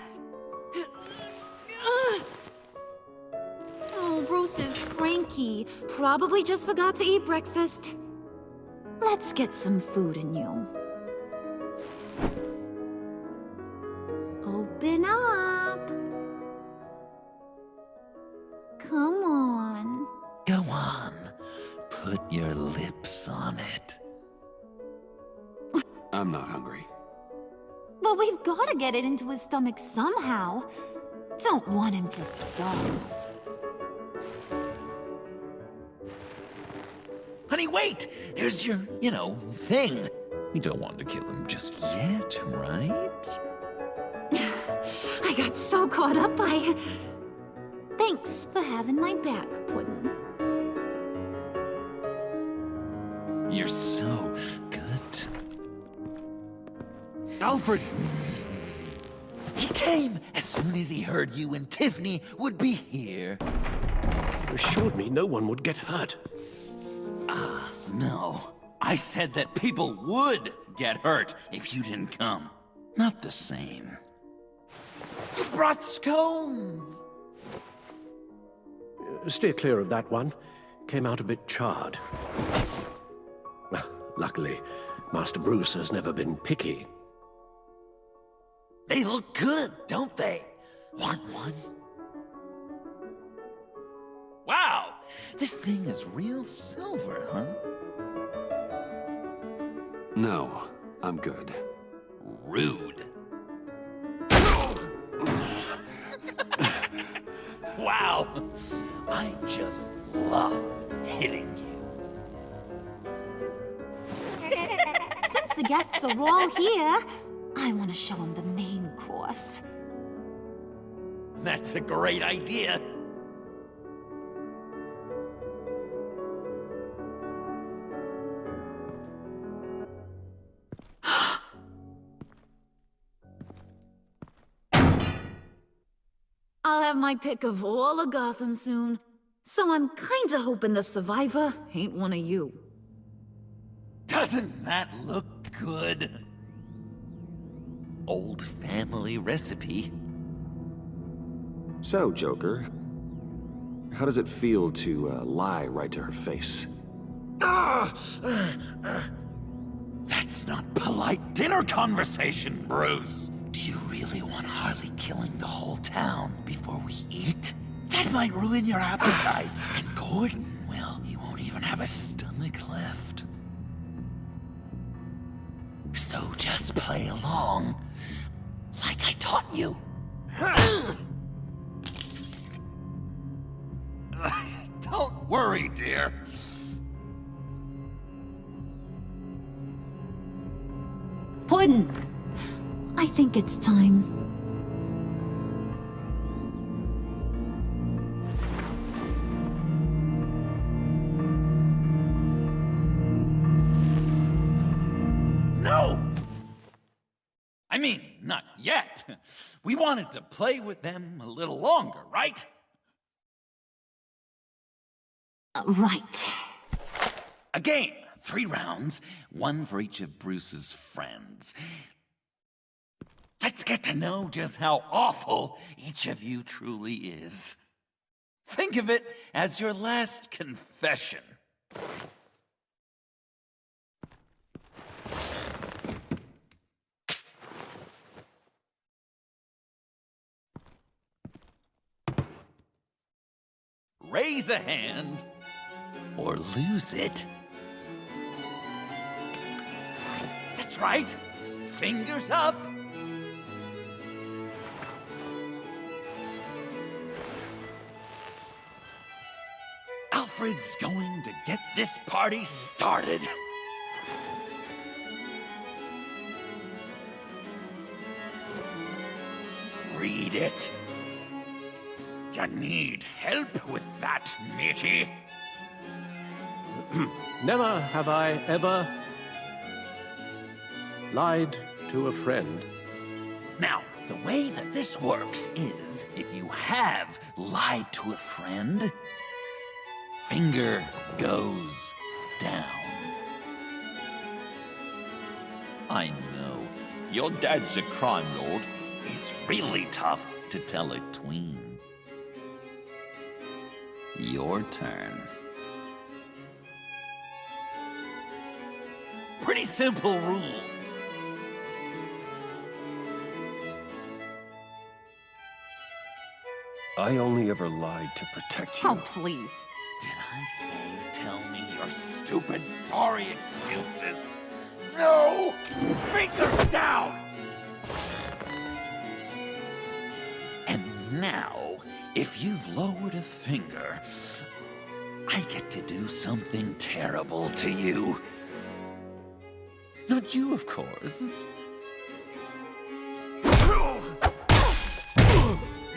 Oh, Bruce is cranky. Probably just forgot to eat breakfast. Let's get some food in you. Open up. Come on. Go on. Put your lips on it. I'm not hungry. But we've got to get it into his stomach somehow. Don't want him to starve. Honey, wait! There's your, thing. We don't want to kill him just yet, right? I got so caught up by... Thanks for having my back, Puddin'. You're so good. Alfred! He came as soon as he heard you and Tiffany would be here. You assured me no one would get hurt. No. I said that people would get hurt if you didn't come. Not the same. You brought scones! Steer clear of that one. Came out a bit charred. Well, luckily, Master Bruce has never been picky. They look good, don't they? Want one? Wow! This thing is real silver, huh? No, I'm good. Rude. Wow! I just love hitting you. Since the guests are all here, I want to show them the main course. That's a great idea. I'll have my pick of all of Gotham soon, so I'm kinda hoping the survivor ain't one of you. Doesn't that look good? Old family recipe. So, Joker, how does it feel to lie right to her face? That's not polite dinner conversation, Bruce. Do you really want Harley killing the whole town before we eat? That might ruin your appetite. And Gordon, well, he won't even have a stomach left. So just play along, like I taught you. Don't worry, dear. Puddin', I think it's time. No! I mean, not yet. We wanted to play with them a little longer, right? Right. A game. 3 rounds, 1 for each of Bruce's friends. Let's get to know just how awful each of you truly is. Think of it as your last confession. Raise a hand, or lose it. That's right. Fingers up. Alfred's going to get this party started. Read it. You need help with that, matey? Never have I ever lied to a friend. Now, the way that this works is, if you have lied to a friend, finger goes down. I know. Your dad's a crime lord. It's really tough to tell a tween. Your turn. Pretty simple rules. I only ever lied to protect you. Oh, please. Did I say tell me your stupid sorry excuses? No! Finger down! And now, if you've lowered a finger, I get to do something terrible to you. Not you, of course.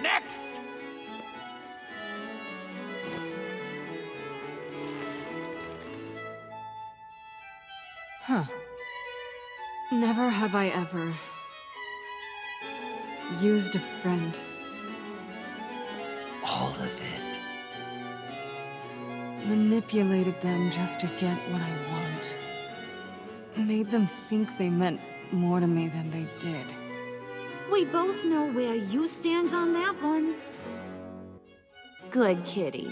Next! Huh. Never have I ever used a friend. All of it. Manipulated them just to get what I want. Made them think they meant more to me than they did. We both know where you stand on that one. Good kitty.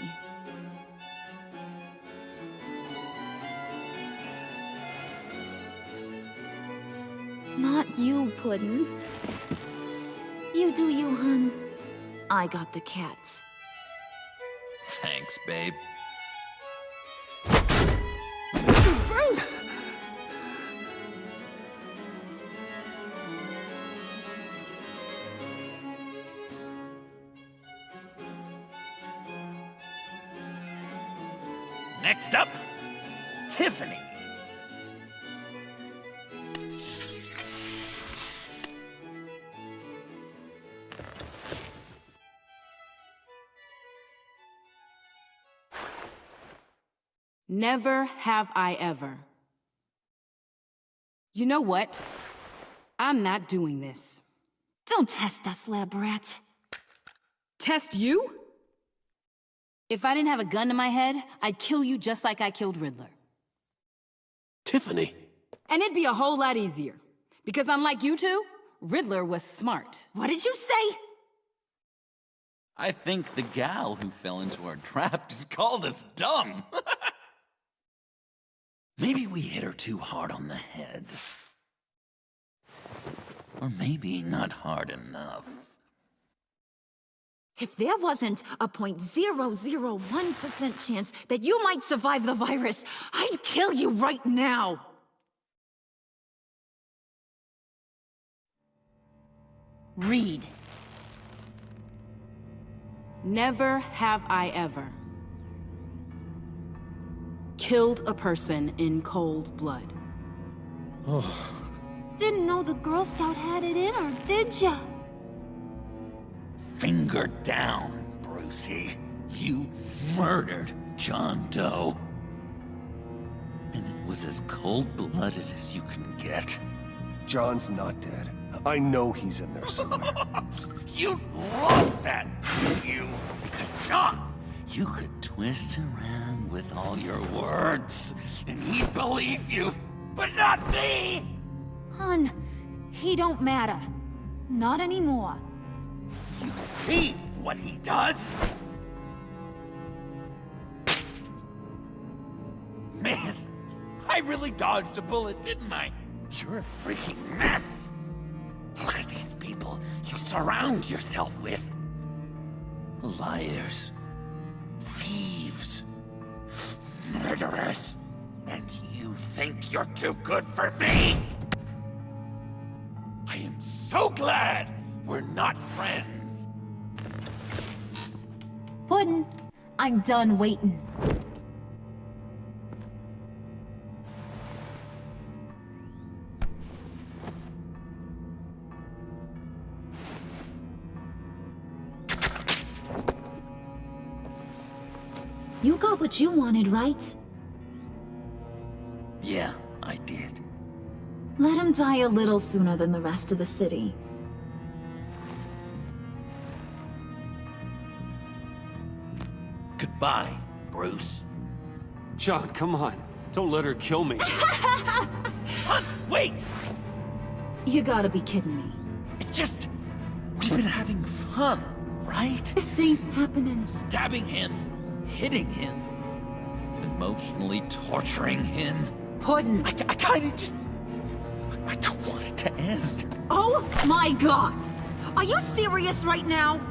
Not you, Puddin'. You do you, hun. I got the cats. Thanks, babe. Bruce! Next up, Tiffany. Never have I ever. You know what? I'm not doing this. Don't test us, lab rat. Test you? If I didn't have a gun to my head, I'd kill you just like I killed Riddler. Tiffany. And it'd be a whole lot easier. Because unlike you two, Riddler was smart. What did you say? I think the gal who fell into our trap just called us dumb. Maybe we hit her too hard on the head. Or maybe not hard enough. If there wasn't a 0.001% chance that you might survive the virus, I'd kill you right now! Read. Never have I ever killed a person in cold blood. Didn't know the Girl Scout had it in her, did ya? Finger down, Brucey. You murdered John Doe. And it was as cold-blooded as you can get. John's not dead. I know he's in there somewhere. You'd love that, you. Because, John, you could twist around with all your words, and he'd believe you, but not me! Hun, he don't matter. Not anymore. You see what he does? Man, I really dodged a bullet, didn't I? You're a freaking mess! Look at these people you surround yourself with. Liars. Thieves. Murderers. And you think you're too good for me? I am so glad we're not friends. Puddin', I'm done waiting. You got what you wanted, right? Yeah, I did. Let him die a little sooner than the rest of the city. Goodbye, Bruce. John, come on. Don't let her kill me. Hun, wait! You gotta be kidding me. It's just... we've been having fun, right? This ain't happening. Stabbing him, hitting him, emotionally torturing him. Puddin'. I kinda just... I don't want it to end. Oh my god! Are you serious right now?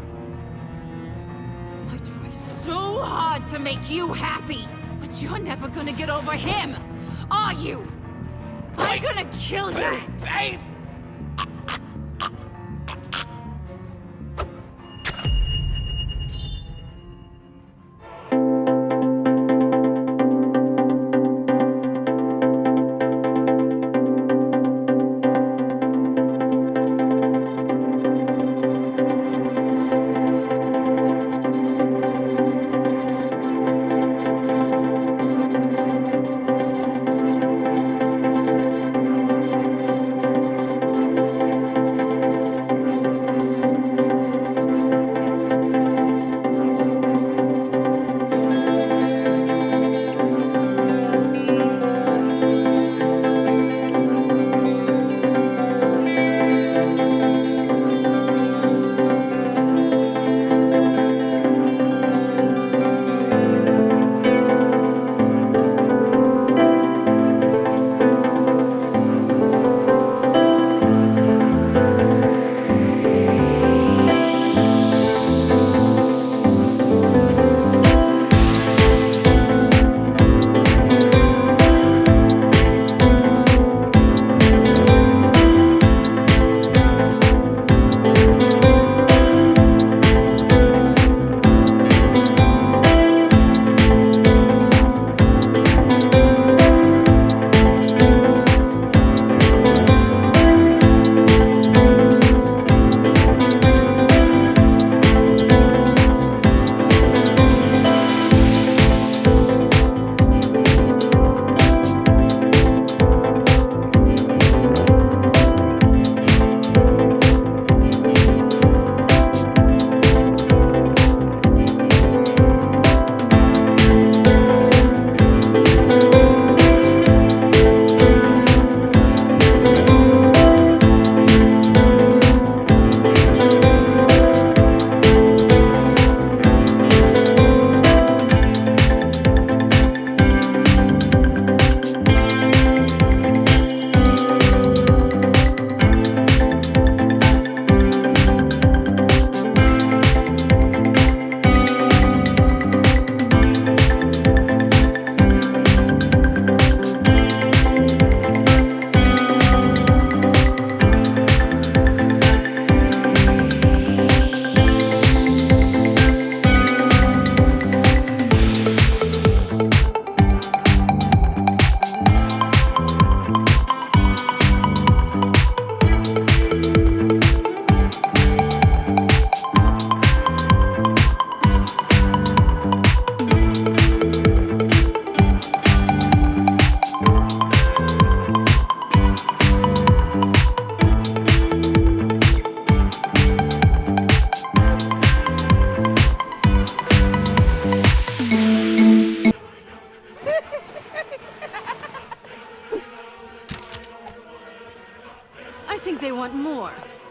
I try so hard to make you happy, but you're never gonna get over him, are you? I'm gonna kill you! Babe!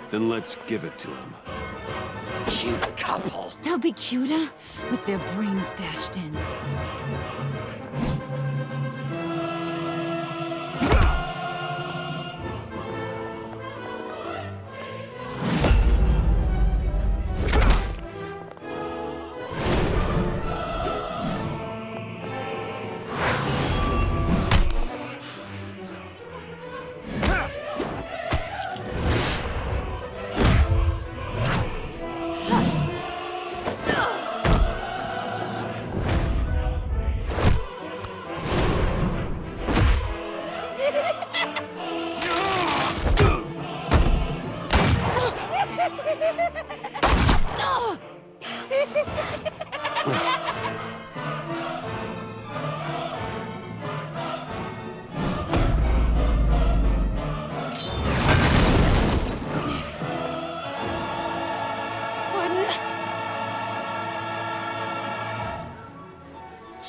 Then let's give it to him. Cute couple. They'll be cuter with their brains bashed in.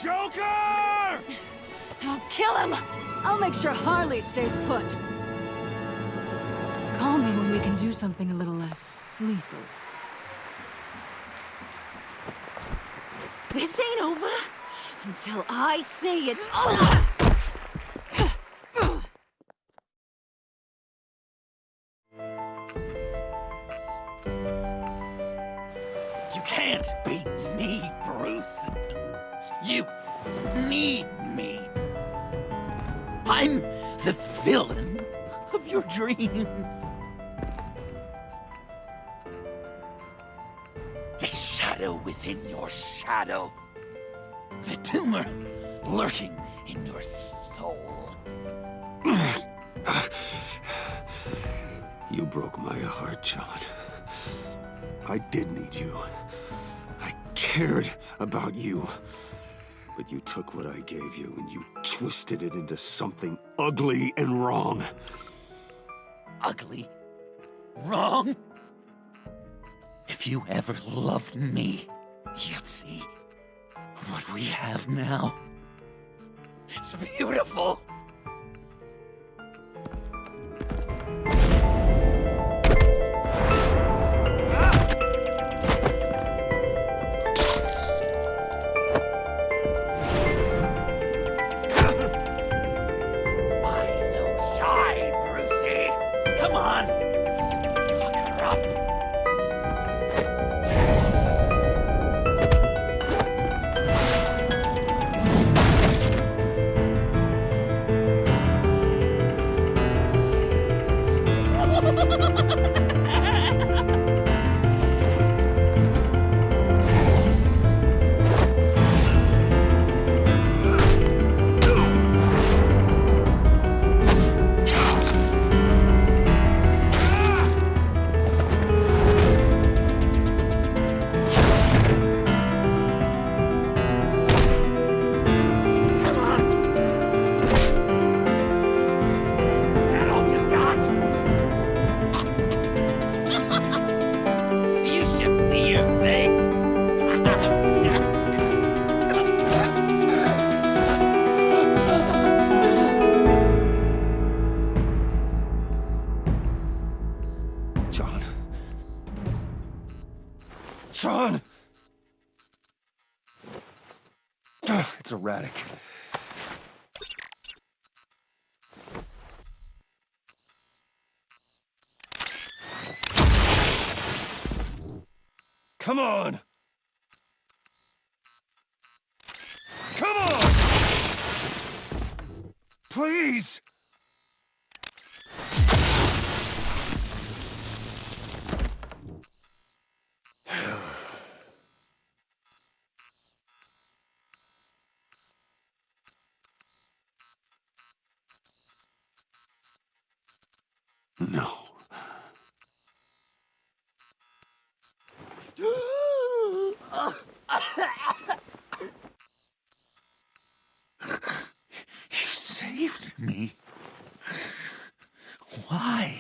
Joker! I'll kill him! I'll make sure Harley stays put. Call me when we can do something a little less lethal. This ain't over until I say it's over! You can't beat me, Bruce. You need me. I'm the villain of your dreams. The shadow within your shadow. The tumor lurking in your soul. You broke my heart, John. I did need you. I cared about you. But you took what I gave you and you twisted it into something ugly and wrong. Ugly? Wrong? If you ever loved me, you'd see what we have now. It's beautiful. John! It's erratic. Come on! Come on! Please! No. You saved me. Why?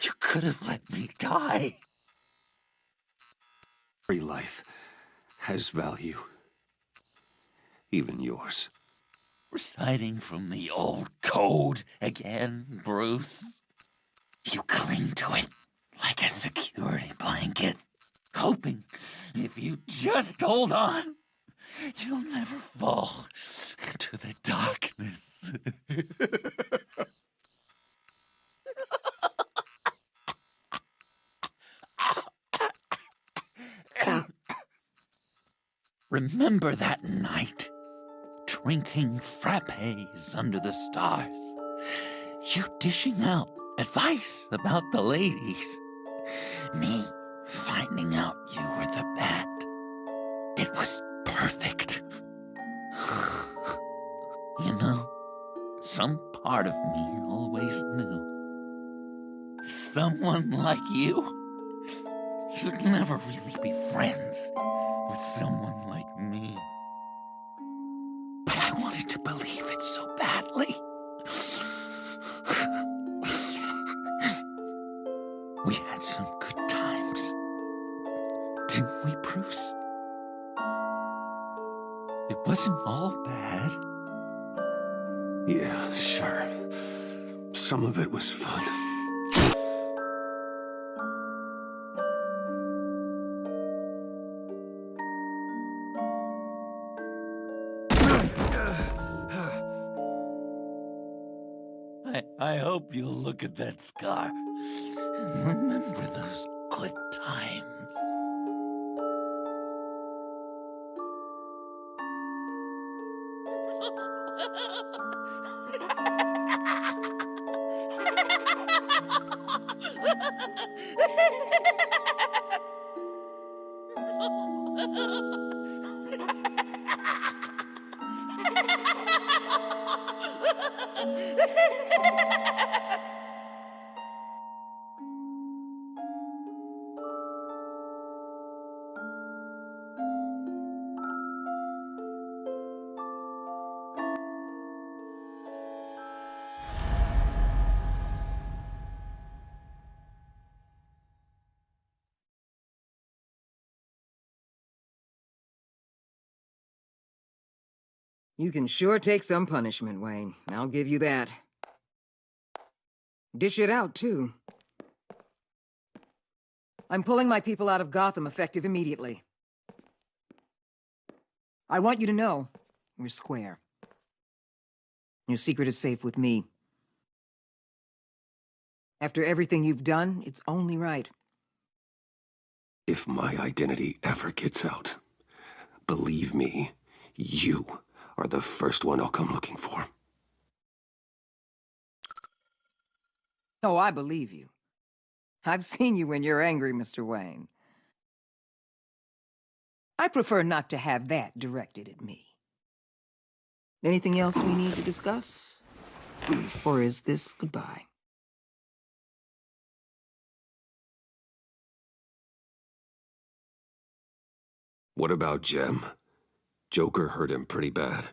You could have let me die. Every life has value. Even yours. Reciting from the old code again, Bruce. You cling to it like a security blanket, hoping if you just hold on, you'll never fall into the darkness. Remember that night, drinking frappes under the stars, you dishing out advice about the ladies, me finding out you were the bat. It was perfect. You know, some part of me always knew. Someone like you, you'd never really be friends with someone like me. But I wanted to believe it so badly. We had some good times, didn't we, Bruce? It wasn't all bad. Yeah, sure. Some of it was fun. I hope you'll look at that scar and remember those good times. You can sure take some punishment, Wayne. I'll give you that. Dish it out, too. I'm pulling my people out of Gotham effective immediately. I want you to know we're square. Your secret is safe with me. After everything you've done, it's only right. If my identity ever gets out, believe me, you are the first one I'll come looking for. Oh, I believe you. I've seen you when you're angry, Mr. Wayne. I prefer not to have that directed at me. Anything else we need to discuss? Or is this goodbye? What about Jem? Joker hurt him pretty bad.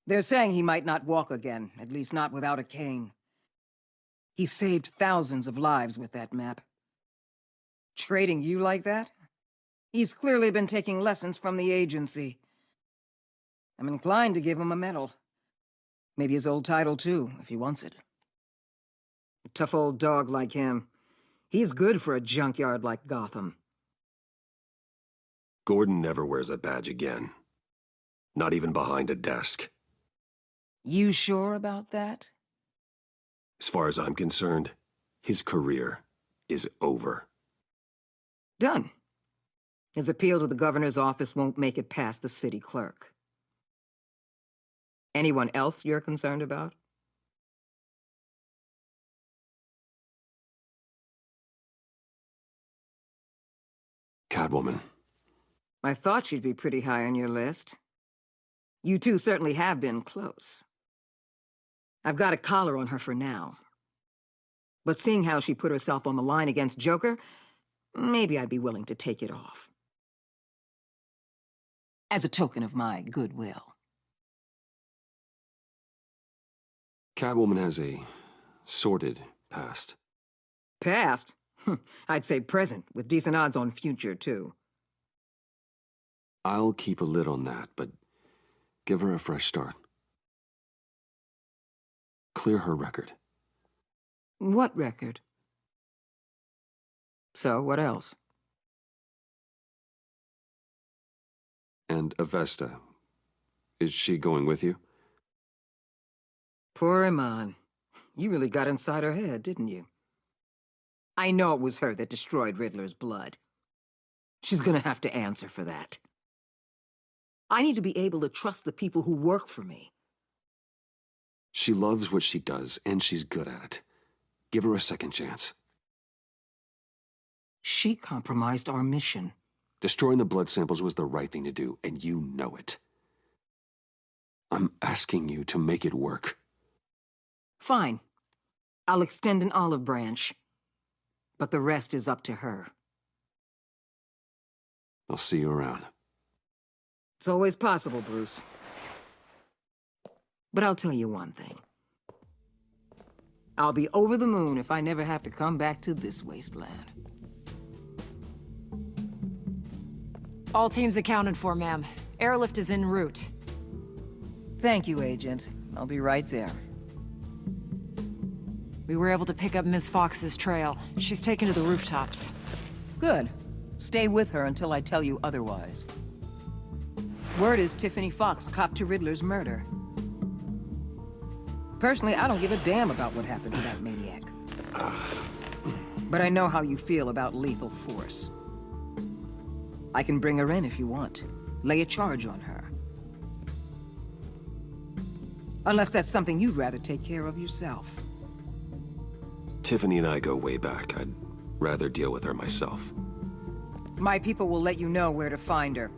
They're saying he might not walk again, at least not without a cane. He saved thousands of lives with that map. Trading you like that? He's clearly been taking lessons from the agency. I'm inclined to give him a medal. Maybe his old title, too, if he wants it. A tough old dog like him. He's good for a junkyard like Gotham. Gordon never wears a badge again. Not even behind a desk. You sure about that? As far as I'm concerned, his career is over. Done. His appeal to the governor's office won't make it past the city clerk. Anyone else you're concerned about? Catwoman. I thought she'd be pretty high on your list. You two certainly have been close. I've got a collar on her for now. But seeing how she put herself on the line against Joker, maybe I'd be willing to take it off. As a token of my goodwill. Catwoman has a sordid past. Past? I'd say present, with decent odds on future, too. I'll keep a lid on that, but give her a fresh start. Clear her record. What record? So, what else? And Avesta. Is she going with you? Poor Iman. You really got inside her head, didn't you? I know it was her that destroyed Riddler's blood. She's gonna have to answer for that. I need to be able to trust the people who work for me. She loves what she does, and she's good at it. Give her a second chance. She compromised our mission. Destroying the blood samples was the right thing to do, and you know it. I'm asking you to make it work. Fine. I'll extend an olive branch. But the rest is up to her. I'll see you around. It's always possible, Bruce. But I'll tell you one thing. I'll be over the moon if I never have to come back to this wasteland. All teams accounted for, ma'am. Airlift is en route. Thank you, Agent. I'll be right there. We were able to pick up Miss Fox's trail. She's taken to the rooftops. Good. Stay with her until I tell you otherwise. Word is Tiffany Fox copped to Riddler's murder. Personally, I don't give a damn about what happened to that maniac. But I know how you feel about lethal force. I can bring her in if you want. Lay a charge on her. Unless that's something you'd rather take care of yourself. Tiffany and I go way back. I'd rather deal with her myself. My people will let you know where to find her.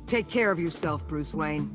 Take care of yourself, Bruce Wayne.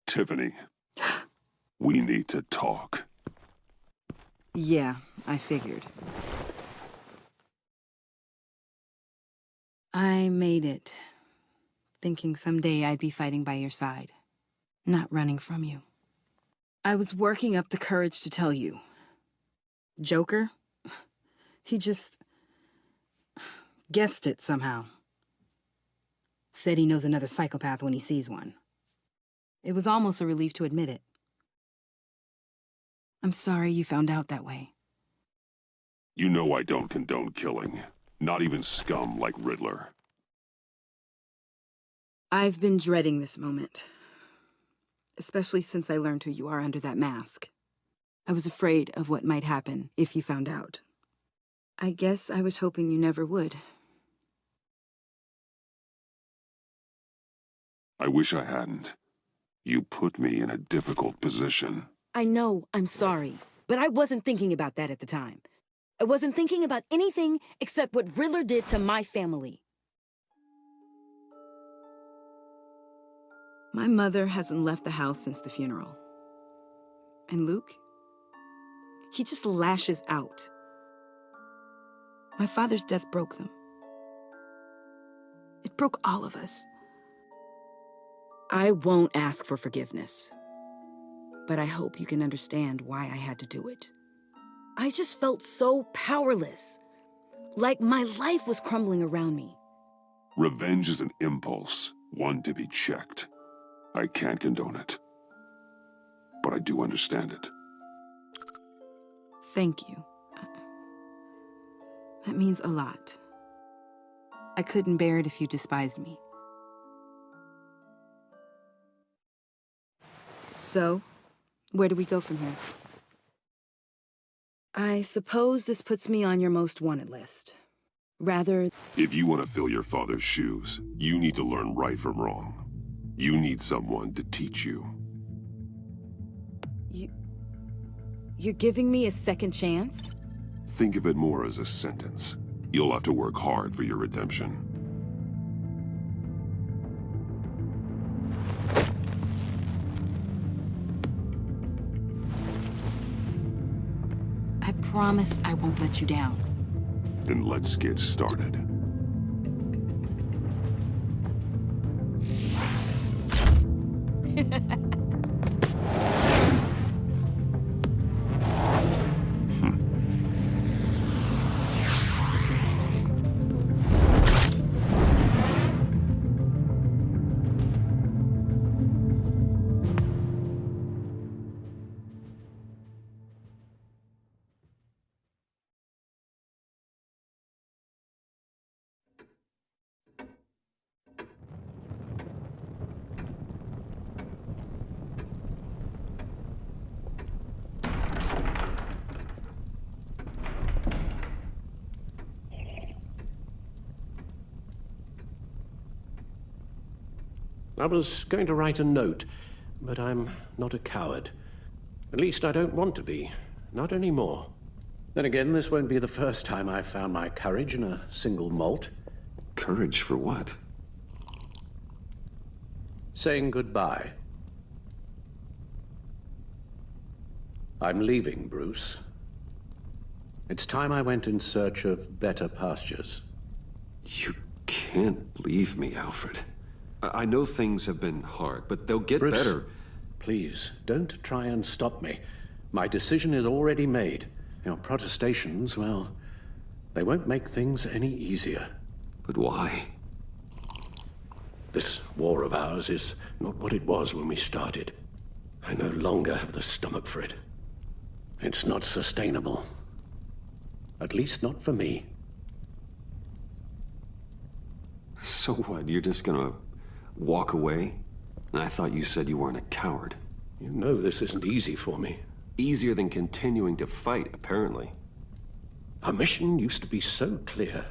Tiffany, we need to talk. Yeah, I figured. I made it, thinking someday I'd be fighting by your side, not running from you. I was working up the courage to tell you. Joker? He just guessed it somehow. Said he knows another psychopath when he sees one. It was almost a relief to admit it. I'm sorry you found out that way. You know I don't condone killing. Not even scum like Riddler. I've been dreading this moment. Especially since I learned who you are under that mask. I was afraid of what might happen if you found out. I guess I was hoping you never would. I wish I hadn't. You put me in a difficult position. I know, I'm sorry, but I wasn't thinking about that at the time. I wasn't thinking about anything except what Riddler did to my family. My mother hasn't left the house since the funeral. And Luke? He just lashes out. My father's death broke them. It broke all of us. I won't ask for forgiveness. But I hope you can understand why I had to do it. I just felt so powerless. Like my life was crumbling around me. Revenge is an impulse, one to be checked. I can't condone it. But I do understand it. Thank you. That means a lot. I couldn't bear it if you despised me. So, where do we go from here? I suppose this puts me on your most wanted list. Rather... If you want to fill your father's shoes, you need to learn right from wrong. You need someone to teach you. You're giving me a second chance? Think of it more as a sentence. You'll have to work hard for your redemption. I promise I won't let you down. Then let's get started. I was going to write a note, but I'm not a coward. At least I don't want to be. Not anymore. Then again, this won't be the first time I've found my courage in a single molt. Courage for what? Saying goodbye. I'm leaving, Bruce. It's time I went in search of better pastures. You can't leave me, Alfred. I know things have been hard, but they'll get Bruce, better. Please, don't try and stop me. My decision is already made. Your protestations, well, they won't make things any easier. But why? This war of ours is not what it was when we started. I no longer have the stomach for it. It's not sustainable. At least not for me. So what, you're just gonna walk away? I thought you said you weren't a coward. You know this isn't easy for me. Easier than continuing to fight, apparently. Our mission used to be so clear.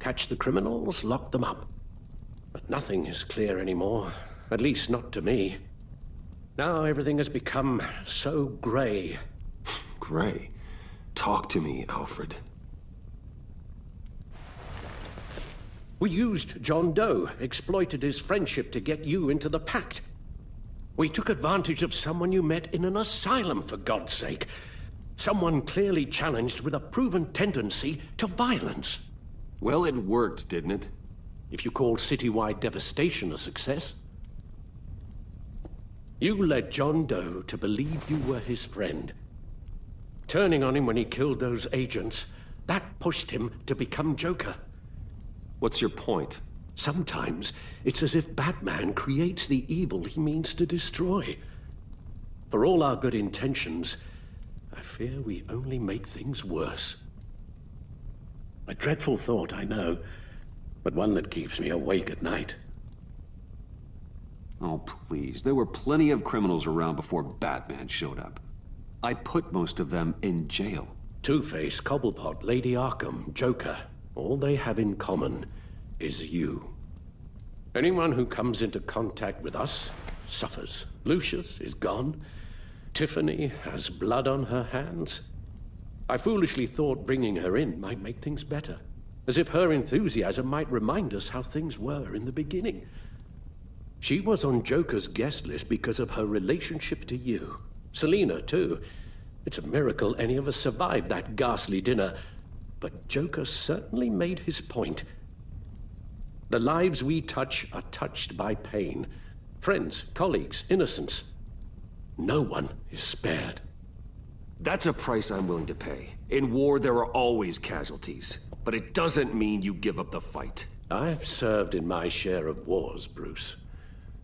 Catch the criminals, lock them up. But nothing is clear anymore, at least not to me. Now everything has become so gray. Gray? Talk to me, Alfred. We used John Doe, exploited his friendship to get you into the pact. We took advantage of someone you met in an asylum, for God's sake. Someone clearly challenged with a proven tendency to violence. Well, it worked, didn't it? If you call citywide devastation a success. You led John Doe to believe you were his friend. Turning on him when he killed those agents, that pushed him to become Joker. What's your point? Sometimes it's as if Batman creates the evil he means to destroy. For all our good intentions, I fear we only make things worse. A dreadful thought, I know, but one that keeps me awake at night. Oh, please. There were plenty of criminals around before Batman showed up. I put most of them in jail. Two-Face, Cobblepot, Lady Arkham, Joker. All they have in common is you. Anyone who comes into contact with us suffers. Lucius is gone. Tiffany has blood on her hands. I foolishly thought bringing her in might make things better. As if her enthusiasm might remind us how things were in the beginning. She was on Joker's guest list because of her relationship to you. Selina, too. It's a miracle any of us survived that ghastly dinner. But Joker certainly made his point. The lives we touch are touched by pain. Friends, colleagues, innocents. No one is spared. That's a price I'm willing to pay. In war, there are always casualties. But it doesn't mean you give up the fight. I've served in my share of wars, Bruce.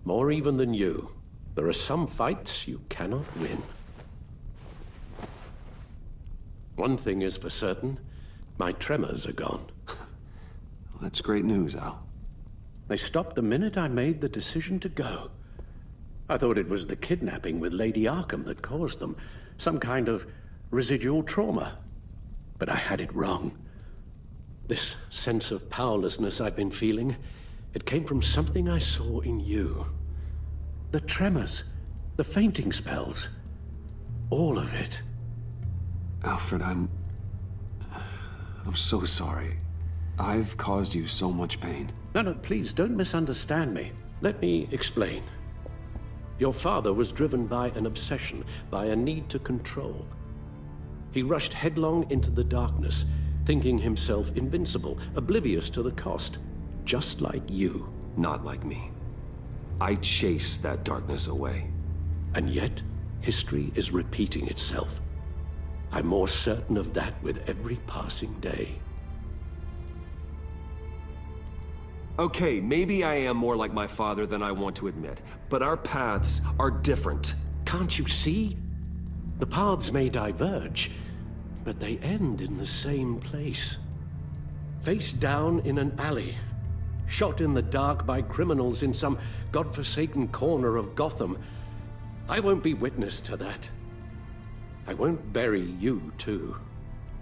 More even than you. There are some fights you cannot win. One thing is for certain. My tremors are gone. Well, that's great news, Al. They stopped the minute I made the decision to go. I thought it was the kidnapping with Lady Arkham that caused them. Some kind of residual trauma. But I had it wrong. This sense of powerlessness I've been feeling, it came from something I saw in you. The tremors, the fainting spells, all of it. Alfred, I'm so sorry. I've caused you so much pain. No, please, don't misunderstand me. Let me explain. Your father was driven by an obsession, by a need to control. He rushed headlong into the darkness, thinking himself invincible, oblivious to the cost, just like you. Not like me. I chased that darkness away. And yet, history is repeating itself. I'm more certain of that with every passing day. Okay, maybe I am more like my father than I want to admit, but our paths are different. Can't you see? The paths may diverge, but they end in the same place. Face down in an alley, shot in the dark by criminals in some godforsaken corner of Gotham. I won't be witness to that. I won't bury you, too.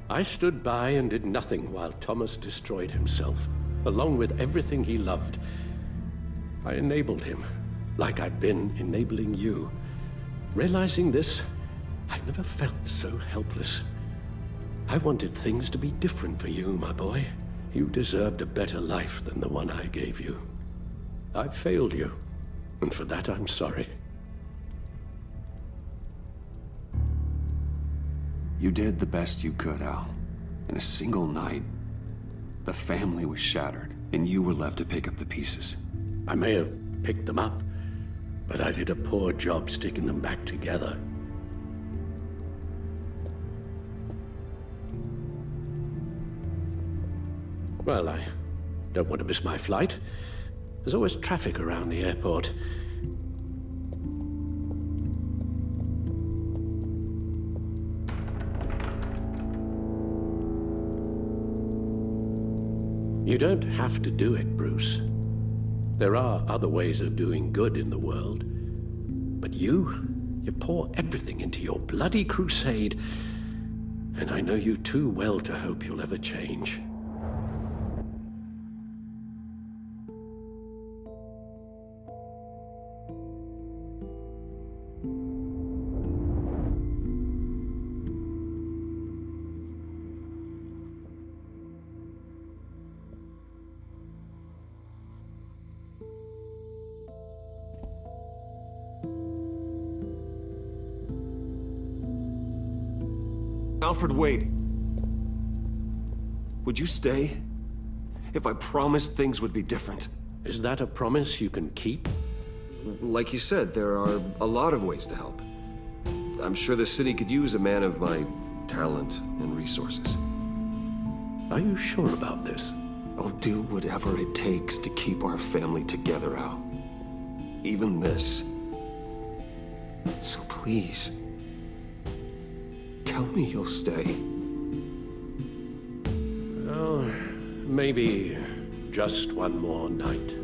I stood by and did nothing while Thomas destroyed himself, along with everything he loved. I enabled him, like I've been enabling you. Realizing this, I've never felt so helpless. I wanted things to be different for you, my boy. You deserved a better life than the one I gave you. I've failed you, and for that I'm sorry. You did the best you could, Al. In a single night, the family was shattered, and you were left to pick up the pieces. I may have picked them up, but I did a poor job sticking them back together. Well, I don't want to miss my flight. There's always traffic around the airport. You don't have to do it, Bruce. There are other ways of doing good in the world. But you pour everything into your bloody crusade, and I know you too well to hope you'll ever change. Alfred, wait. Would you stay? If I promised things would be different. Is that a promise you can keep? Like you said, there are a lot of ways to help. I'm sure the city could use a man of my talent and resources. Are you sure about this? I'll do whatever it takes to keep our family together, Al. Even this. So please, tell me you'll stay. Well, maybe just one more night.